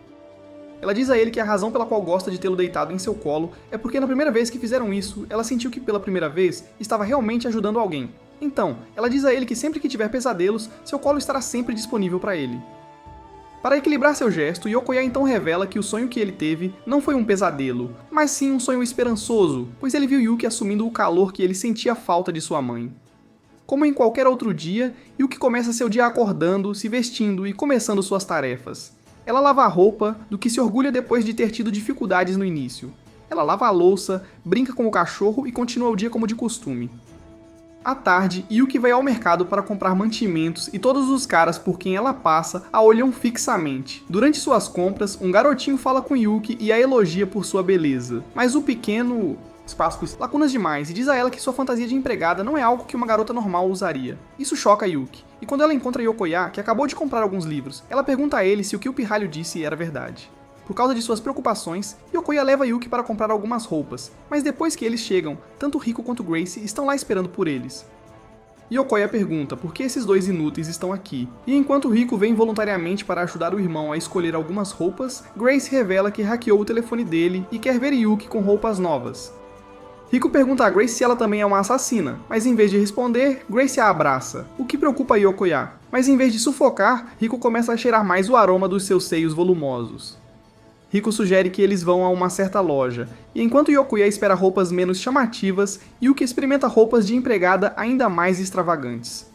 A: Ela diz a ele que a razão pela qual gosta de tê-lo deitado em seu colo é porque na primeira vez que fizeram isso, ela sentiu que pela primeira vez estava realmente ajudando alguém. Então, ela diz a ele que sempre que tiver pesadelos, seu colo estará sempre disponível para ele. Para equilibrar seu gesto, Yokoya então revela que o sonho que ele teve não foi um pesadelo, mas sim um sonho esperançoso, pois ele viu Yuki assumindo o calor que ele sentia falta de sua mãe. Como em qualquer outro dia, Yuki começa seu dia acordando, se vestindo e começando suas tarefas. Ela lava a roupa, do que se orgulha depois de ter tido dificuldades no início. Ela lava a louça, brinca com o cachorro e continua o dia como de costume. À tarde, Yuki vai ao mercado para comprar mantimentos e todos os caras por quem ela passa a olham fixamente. Durante suas compras, um garotinho fala com Yuki e a elogia por sua beleza. Mas o pequeno lacunas demais e diz a ela que sua fantasia de empregada não é algo que uma garota normal usaria. Isso choca Yuki. E quando ela encontra Yokoya, que acabou de comprar alguns livros, ela pergunta a ele se o que o pirralho disse era verdade. Por causa de suas preocupações, Yokoya leva Yuki para comprar algumas roupas, mas depois que eles chegam, tanto Rico quanto Grace estão lá esperando por eles. Yokoya pergunta por que esses dois inúteis estão aqui, e enquanto Rico vem voluntariamente para ajudar o irmão a escolher algumas roupas, Grace revela que hackeou o telefone dele e quer ver Yuki com roupas novas. Rico pergunta a Grace se ela também é uma assassina, mas em vez de responder, Grace a abraça, o que preocupa Yokoya. Mas em vez de sufocar, Rico começa a cheirar mais o aroma dos seus seios volumosos. Rico sugere que eles vão a uma certa loja, e enquanto Yokoya espera roupas menos chamativas, Yuki experimenta roupas de empregada ainda mais extravagantes.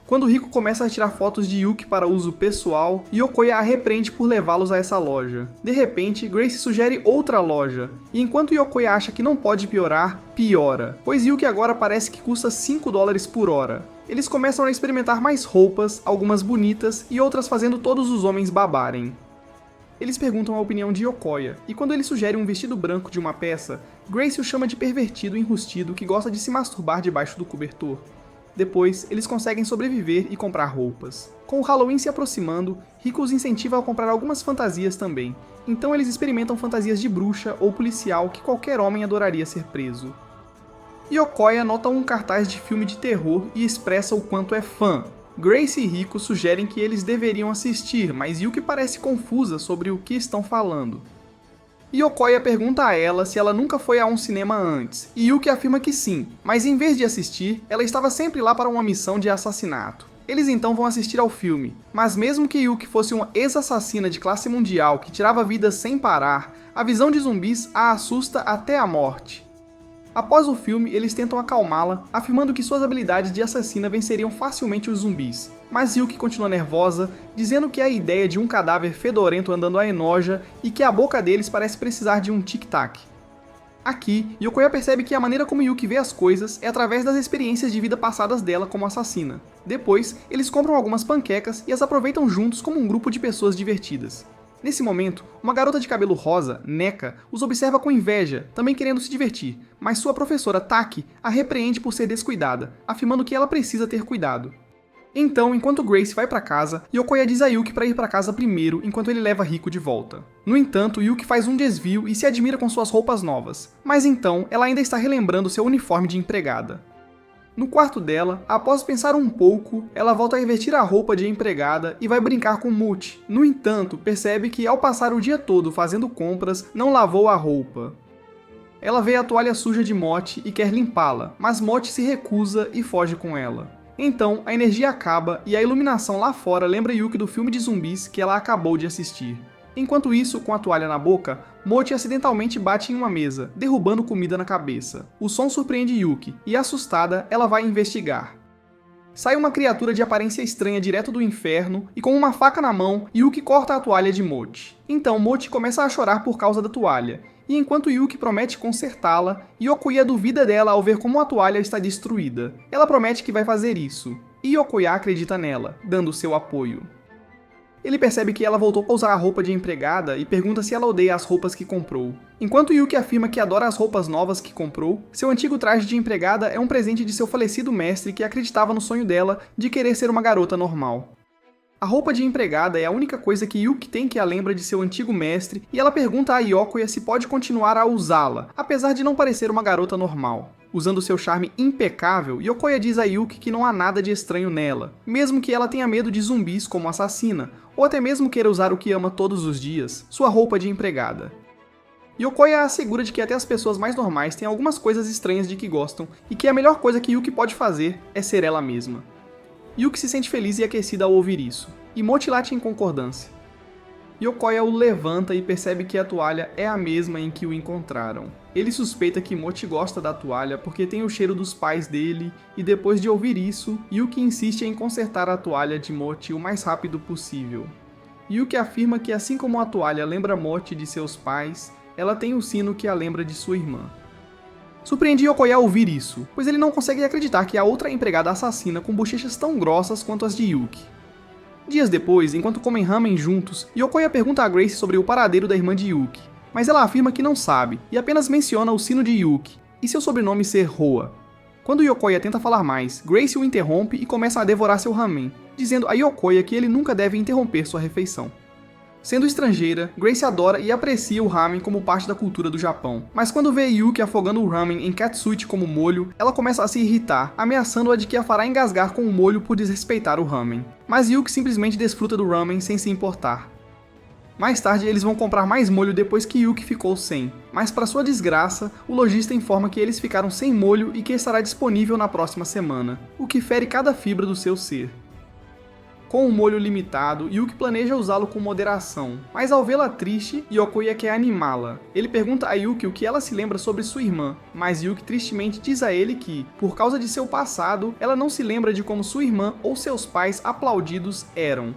A: Quando Rico começa a tirar fotos de Yuki para uso pessoal, Yokoya a repreende por levá-los a essa loja. De repente, Grace sugere outra loja, e enquanto Yokoya acha que não pode piorar, piora, pois Yuki agora parece que custa $5 por hora. Eles começam a experimentar mais roupas, algumas bonitas e outras fazendo todos os homens babarem. Eles perguntam a opinião de Yokoya, e quando ele sugere um vestido branco de uma peça, Grace o chama de pervertido enrustido que gosta de se masturbar debaixo do cobertor. Depois, eles conseguem sobreviver e comprar roupas. Com o Halloween se aproximando, Rico os incentiva a comprar algumas fantasias também, então eles experimentam fantasias de bruxa ou policial que qualquer homem adoraria ser preso. Yokoya nota um cartaz de filme de terror e expressa o quanto é fã. Grace e Rico sugerem que eles deveriam assistir, mas Yuki parece confusa sobre o que estão falando. Yokoya pergunta a ela se ela nunca foi a um cinema antes, e Yuki afirma que sim, mas em vez de assistir, ela estava sempre lá para uma missão de assassinato. Eles então vão assistir ao filme, mas mesmo que Yuki fosse uma ex-assassina de classe mundial que tirava vidas sem parar, a visão de zumbis a assusta até a morte. Após o filme, eles tentam acalmá-la, afirmando que suas habilidades de assassina venceriam facilmente os zumbis. Mas Yuki continua nervosa, dizendo que a ideia de um cadáver fedorento andando a enoja e que a boca deles parece precisar de um tic-tac. Aqui, Yokoya percebe que a maneira como Yuki vê as coisas é através das experiências de vida passadas dela como assassina. Depois, eles compram algumas panquecas e as aproveitam juntos como um grupo de pessoas divertidas. Nesse momento, uma garota de cabelo rosa, Neka, os observa com inveja, também querendo se divertir, mas sua professora Taki a repreende por ser descuidada, afirmando que ela precisa ter cuidado. Então, enquanto Grace vai para casa, Yokoya diz a Yuki para ir para casa primeiro enquanto ele leva Rico de volta. No entanto, Yuki faz um desvio e se admira com suas roupas novas, mas então ela ainda está relembrando seu uniforme de empregada. No quarto dela, após pensar um pouco, ela volta a vestir a roupa de empregada e vai brincar com Mochi. No entanto, percebe que ao passar o dia todo fazendo compras, não lavou a roupa. Ela vê a toalha suja de Mochi e quer limpá-la, mas Mochi se recusa e foge com ela. Então, a energia acaba e a iluminação lá fora lembra Yuki do filme de zumbis que ela acabou de assistir. Enquanto isso, com a toalha na boca, Mochi acidentalmente bate em uma mesa, derrubando comida na cabeça. O som surpreende Yuki, e assustada, ela vai investigar. Sai uma criatura de aparência estranha direto do inferno e com uma faca na mão, Yuki corta a toalha de Mochi. Então Mochi começa a chorar por causa da toalha, e enquanto Yuki promete consertá-la, Yokoya duvida dela ao ver como a toalha está destruída. Ela promete que vai fazer isso, e Yokoya acredita nela, dando seu apoio. Ele percebe que ela voltou a usar a roupa de empregada e pergunta se ela odeia as roupas que comprou. Enquanto Yuki afirma que adora as roupas novas que comprou, seu antigo traje de empregada é um presente de seu falecido mestre que acreditava no sonho dela de querer ser uma garota normal. A roupa de empregada é a única coisa que Yuki tem que a lembra de seu antigo mestre e ela pergunta a Yokoya se pode continuar a usá-la, apesar de não parecer uma garota normal. Usando seu charme impecável, Yokoya diz a Yuki que não há nada de estranho nela, mesmo que ela tenha medo de zumbis como assassina, ou até mesmo queira usar o que ama todos os dias, sua roupa de empregada. Yokoya assegura de que até as pessoas mais normais têm algumas coisas estranhas de que gostam e que a melhor coisa que Yuki pode fazer é ser ela mesma. Yuki se sente feliz e aquecida ao ouvir isso, e Mochi late em concordância. Yokoya o levanta e percebe que a toalha é a mesma em que o encontraram. Ele suspeita que Mochi gosta da toalha porque tem o cheiro dos pais dele, e depois de ouvir isso, Yuki insiste em consertar a toalha de Mochi o mais rápido possível. Yuki afirma que assim como a toalha lembra Mochi de seus pais, ela tem o sino que a lembra de sua irmã. Surpreende Yokoya ao ouvir isso, pois ele não consegue acreditar que há outra empregada assassina com bochechas tão grossas quanto as de Yuki. Dias depois, enquanto comem ramen juntos, Yokoya pergunta a Grace sobre o paradeiro da irmã de Yuki, mas ela afirma que não sabe e apenas menciona o sino de Yuki e seu sobrenome ser Hoa. Quando Yokoya tenta falar mais, Grace o interrompe e começa a devorar seu ramen, dizendo a Yokoya que ele nunca deve interromper sua refeição. Sendo estrangeira, Grace adora e aprecia o ramen como parte da cultura do Japão, mas quando vê Yuki afogando o ramen em katsuchi como molho, ela começa a se irritar, ameaçando-a de que a fará engasgar com o molho por desrespeitar o ramen. Mas Yuki simplesmente desfruta do ramen sem se importar. Mais tarde, eles vão comprar mais molho depois que Yuki ficou sem, mas para sua desgraça, o lojista informa que eles ficaram sem molho e que estará disponível na próxima semana, o que fere cada fibra do seu ser. Com um molho limitado, Yuki planeja usá-lo com moderação, mas ao vê-la triste, Yokoya quer animá-la. Ele pergunta a Yuki o que ela se lembra sobre sua irmã, mas Yuki tristemente diz a ele que, por causa de seu passado, ela não se lembra de como sua irmã ou seus pais aplaudidos eram.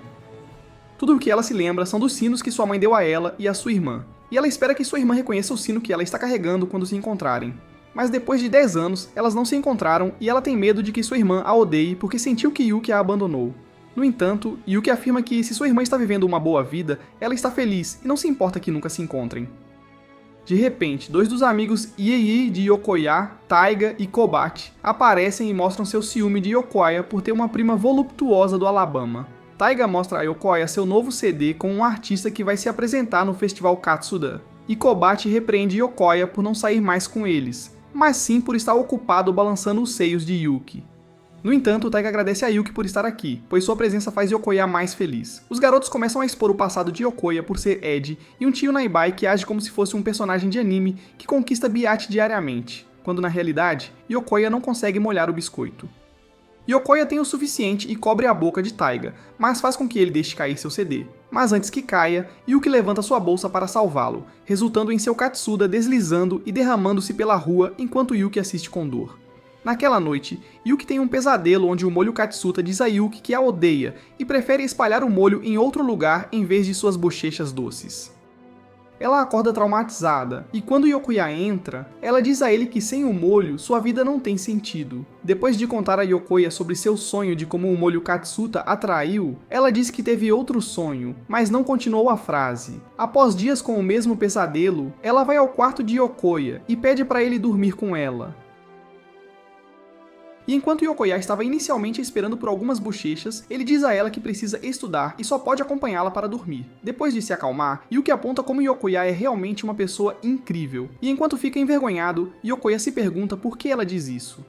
A: Tudo o que ela se lembra são dos sinos que sua mãe deu a ela e a sua irmã, e ela espera que sua irmã reconheça o sino que ela está carregando quando se encontrarem. Mas depois de 10 anos, elas não se encontraram e ela tem medo de que sua irmã a odeie porque sentiu que Yuki a abandonou. No entanto, Yuki afirma que se sua irmã está vivendo uma boa vida, ela está feliz e não se importa que nunca se encontrem. De repente, dois dos amigos Iei de Yokoya, Taiga e Kobachi, aparecem e mostram seu ciúme de Yokoya por ter uma prima voluptuosa do Alabama. Taiga mostra a Yokoya seu novo CD com um artista que vai se apresentar no festival Katsuda, e Kobachi repreende Yokoya por não sair mais com eles, mas sim por estar ocupado balançando os seios de Yuki. No entanto, Taiga agradece a Yuki por estar aqui, pois sua presença faz Yokoya mais feliz. Os garotos começam a expor o passado de Yokoya por ser Ed e um tio Naibai que age como se fosse um personagem de anime que conquista Biate diariamente, quando na realidade, Yokoya não consegue molhar o biscoito. Yokoya tem o suficiente e cobre a boca de Taiga, mas faz com que ele deixe cair seu CD. Mas antes que caia, Yuki levanta sua bolsa para salvá-lo, resultando em seu Katsuda deslizando e derramando-se pela rua enquanto Yuki assiste com dor. Naquela noite, Yuki tem um pesadelo onde o molho Katsuta diz a Yuki que a odeia e prefere espalhar o molho em outro lugar em vez de suas bochechas doces. Ela acorda traumatizada, e quando Yokoya entra, ela diz a ele que sem o molho, sua vida não tem sentido. Depois de contar a Yokoya sobre seu sonho de como o molho Katsuta atraiu, ela diz que teve outro sonho, mas não continuou a frase. Após dias com o mesmo pesadelo, ela vai ao quarto de Yokoya e pede para ele dormir com ela. E enquanto Yokoya estava inicialmente esperando por algumas bochechas, ele diz a ela que precisa estudar e só pode acompanhá-la para dormir. Depois de se acalmar, Yuki aponta como Yokoya é realmente uma pessoa incrível. E enquanto fica envergonhado, Yokoya se pergunta por que ela diz isso.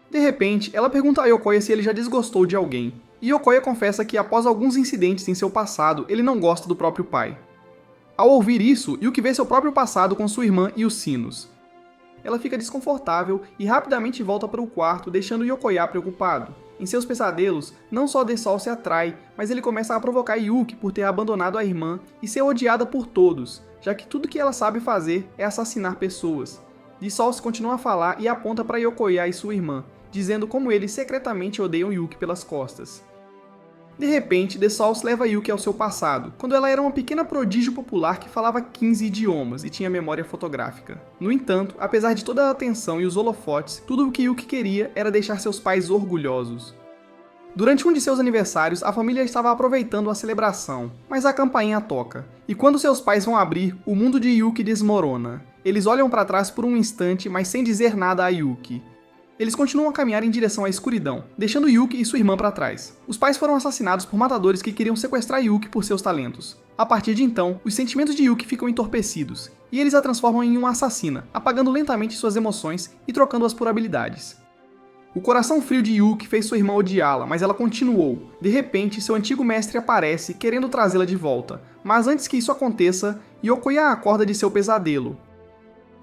A: De repente, ela pergunta a Yokoya se ele já desgostou de alguém. E Yokoya confessa que após alguns incidentes em seu passado, ele não gosta do próprio pai. Ao ouvir isso, Yuki vê seu próprio passado com sua irmã e os sinos. Ela fica desconfortável e rapidamente volta para o quarto, deixando Yokoya preocupado. Em seus pesadelos, não só Desol se atrai, mas ele começa a provocar Yuki por ter abandonado a irmã e ser odiada por todos, já que tudo que ela sabe fazer é assassinar pessoas. Desol continua a falar e aponta para Yokoya e sua irmã, dizendo como eles secretamente odeiam Yuki pelas costas. De repente, The Souls leva Yuki ao seu passado, quando ela era uma pequena prodígio popular que falava 15 idiomas e tinha memória fotográfica. No entanto, apesar de toda a atenção e os holofotes, tudo o que Yuki queria era deixar seus pais orgulhosos. Durante um de seus aniversários, a família estava aproveitando a celebração, mas a campainha toca, e quando seus pais vão abrir, o mundo de Yuki desmorona. Eles olham para trás por um instante, mas sem dizer nada a Yuki. Eles continuam a caminhar em direção à escuridão, deixando Yuki e sua irmã para trás. Os pais foram assassinados por matadores que queriam sequestrar Yuki por seus talentos. A partir de então, os sentimentos de Yuki ficam entorpecidos, e eles a transformam em uma assassina, apagando lentamente suas emoções e trocando-as por habilidades. O coração frio de Yuki fez sua irmã odiá-la, mas ela continuou. De repente, seu antigo mestre aparece, querendo trazê-la de volta, mas antes que isso aconteça, Yokoya a acorda de seu pesadelo.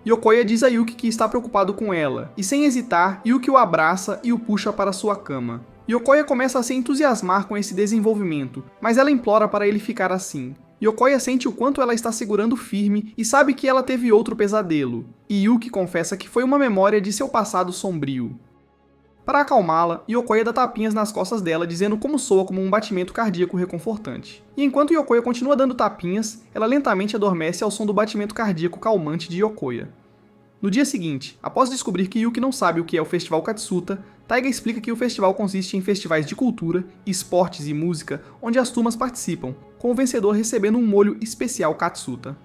A: Yokoya diz a Yuki que está preocupado com ela, e sem hesitar, Yuki o abraça e o puxa para sua cama. Yokoya começa a se entusiasmar com esse desenvolvimento, mas ela implora para ele ficar assim. Yokoya sente o quanto ela está segurando firme e sabe que ela teve outro pesadelo, e Yuki confessa que foi uma memória de seu passado sombrio. Para acalmá-la, Yokoya dá tapinhas nas costas dela, dizendo como soa como um batimento cardíaco reconfortante. E enquanto Yokoya continua dando tapinhas, ela lentamente adormece ao som do batimento cardíaco calmante de Yokoya. No dia seguinte, após descobrir que Yuki não sabe o que é o Festival Katsuta, Taiga explica que o festival consiste em festivais de cultura, esportes e música, onde as turmas participam, com o vencedor recebendo um molho especial Katsuta.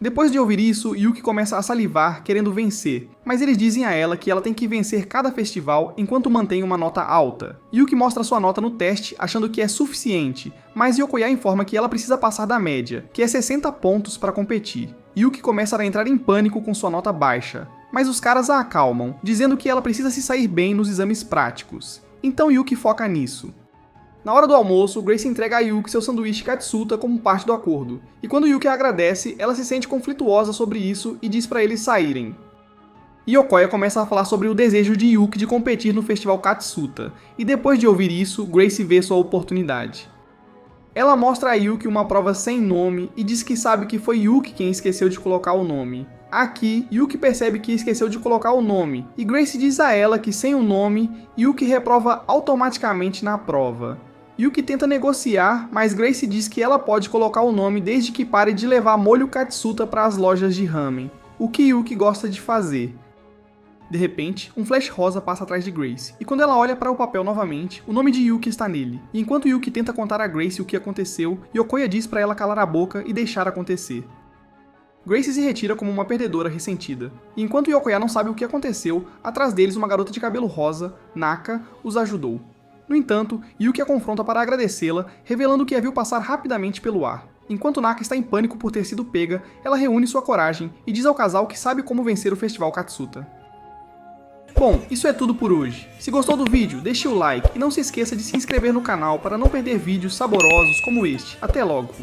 A: Depois de ouvir isso, Yuki começa a salivar, querendo vencer, mas eles dizem a ela que ela tem que vencer cada festival enquanto mantém uma nota alta. Yuki mostra sua nota no teste, achando que é suficiente, mas Yokoya informa que ela precisa passar da média, que é 60 pontos para competir. Yuki começa a entrar em pânico com sua nota baixa, mas os caras a acalmam, dizendo que ela precisa se sair bem nos exames práticos. Então Yuki foca nisso. Na hora do almoço, Grace entrega a Yuki seu sanduíche Katsuta como parte do acordo, e quando Yuki agradece, ela se sente conflituosa sobre isso e diz para eles saírem. Yokoya começa a falar sobre o desejo de Yuki de competir no festival Katsuta, e depois de ouvir isso, Grace vê sua oportunidade. Ela mostra a Yuki uma prova sem nome e diz que sabe que foi Yuki quem esqueceu de colocar o nome. Aqui, Yuki percebe que esqueceu de colocar o nome, e Grace diz a ela que sem o nome, Yuki reprova automaticamente na prova. Yuki tenta negociar, mas Grace diz que ela pode colocar o nome desde que pare de levar molho Katsuta para as lojas de ramen, o que Yuki gosta de fazer. De repente, um flash rosa passa atrás de Grace, e quando ela olha para o papel novamente, o nome de Yuki está nele. E enquanto Yuki tenta contar a Grace o que aconteceu, Yokoya diz para ela calar a boca e deixar acontecer. Grace se retira como uma perdedora ressentida, e enquanto Yokoya não sabe o que aconteceu, atrás deles uma garota de cabelo rosa, Naka, os ajudou. No entanto, Yuki a confronta para agradecê-la, revelando que a viu passar rapidamente pelo ar. Enquanto Naka está em pânico por ter sido pega, ela reúne sua coragem e diz ao casal que sabe como vencer o Festival Katsuta. Bom, isso é tudo por hoje. Se gostou do vídeo, deixe o like e não se esqueça de se inscrever no canal para não perder vídeos saborosos como este. Até logo!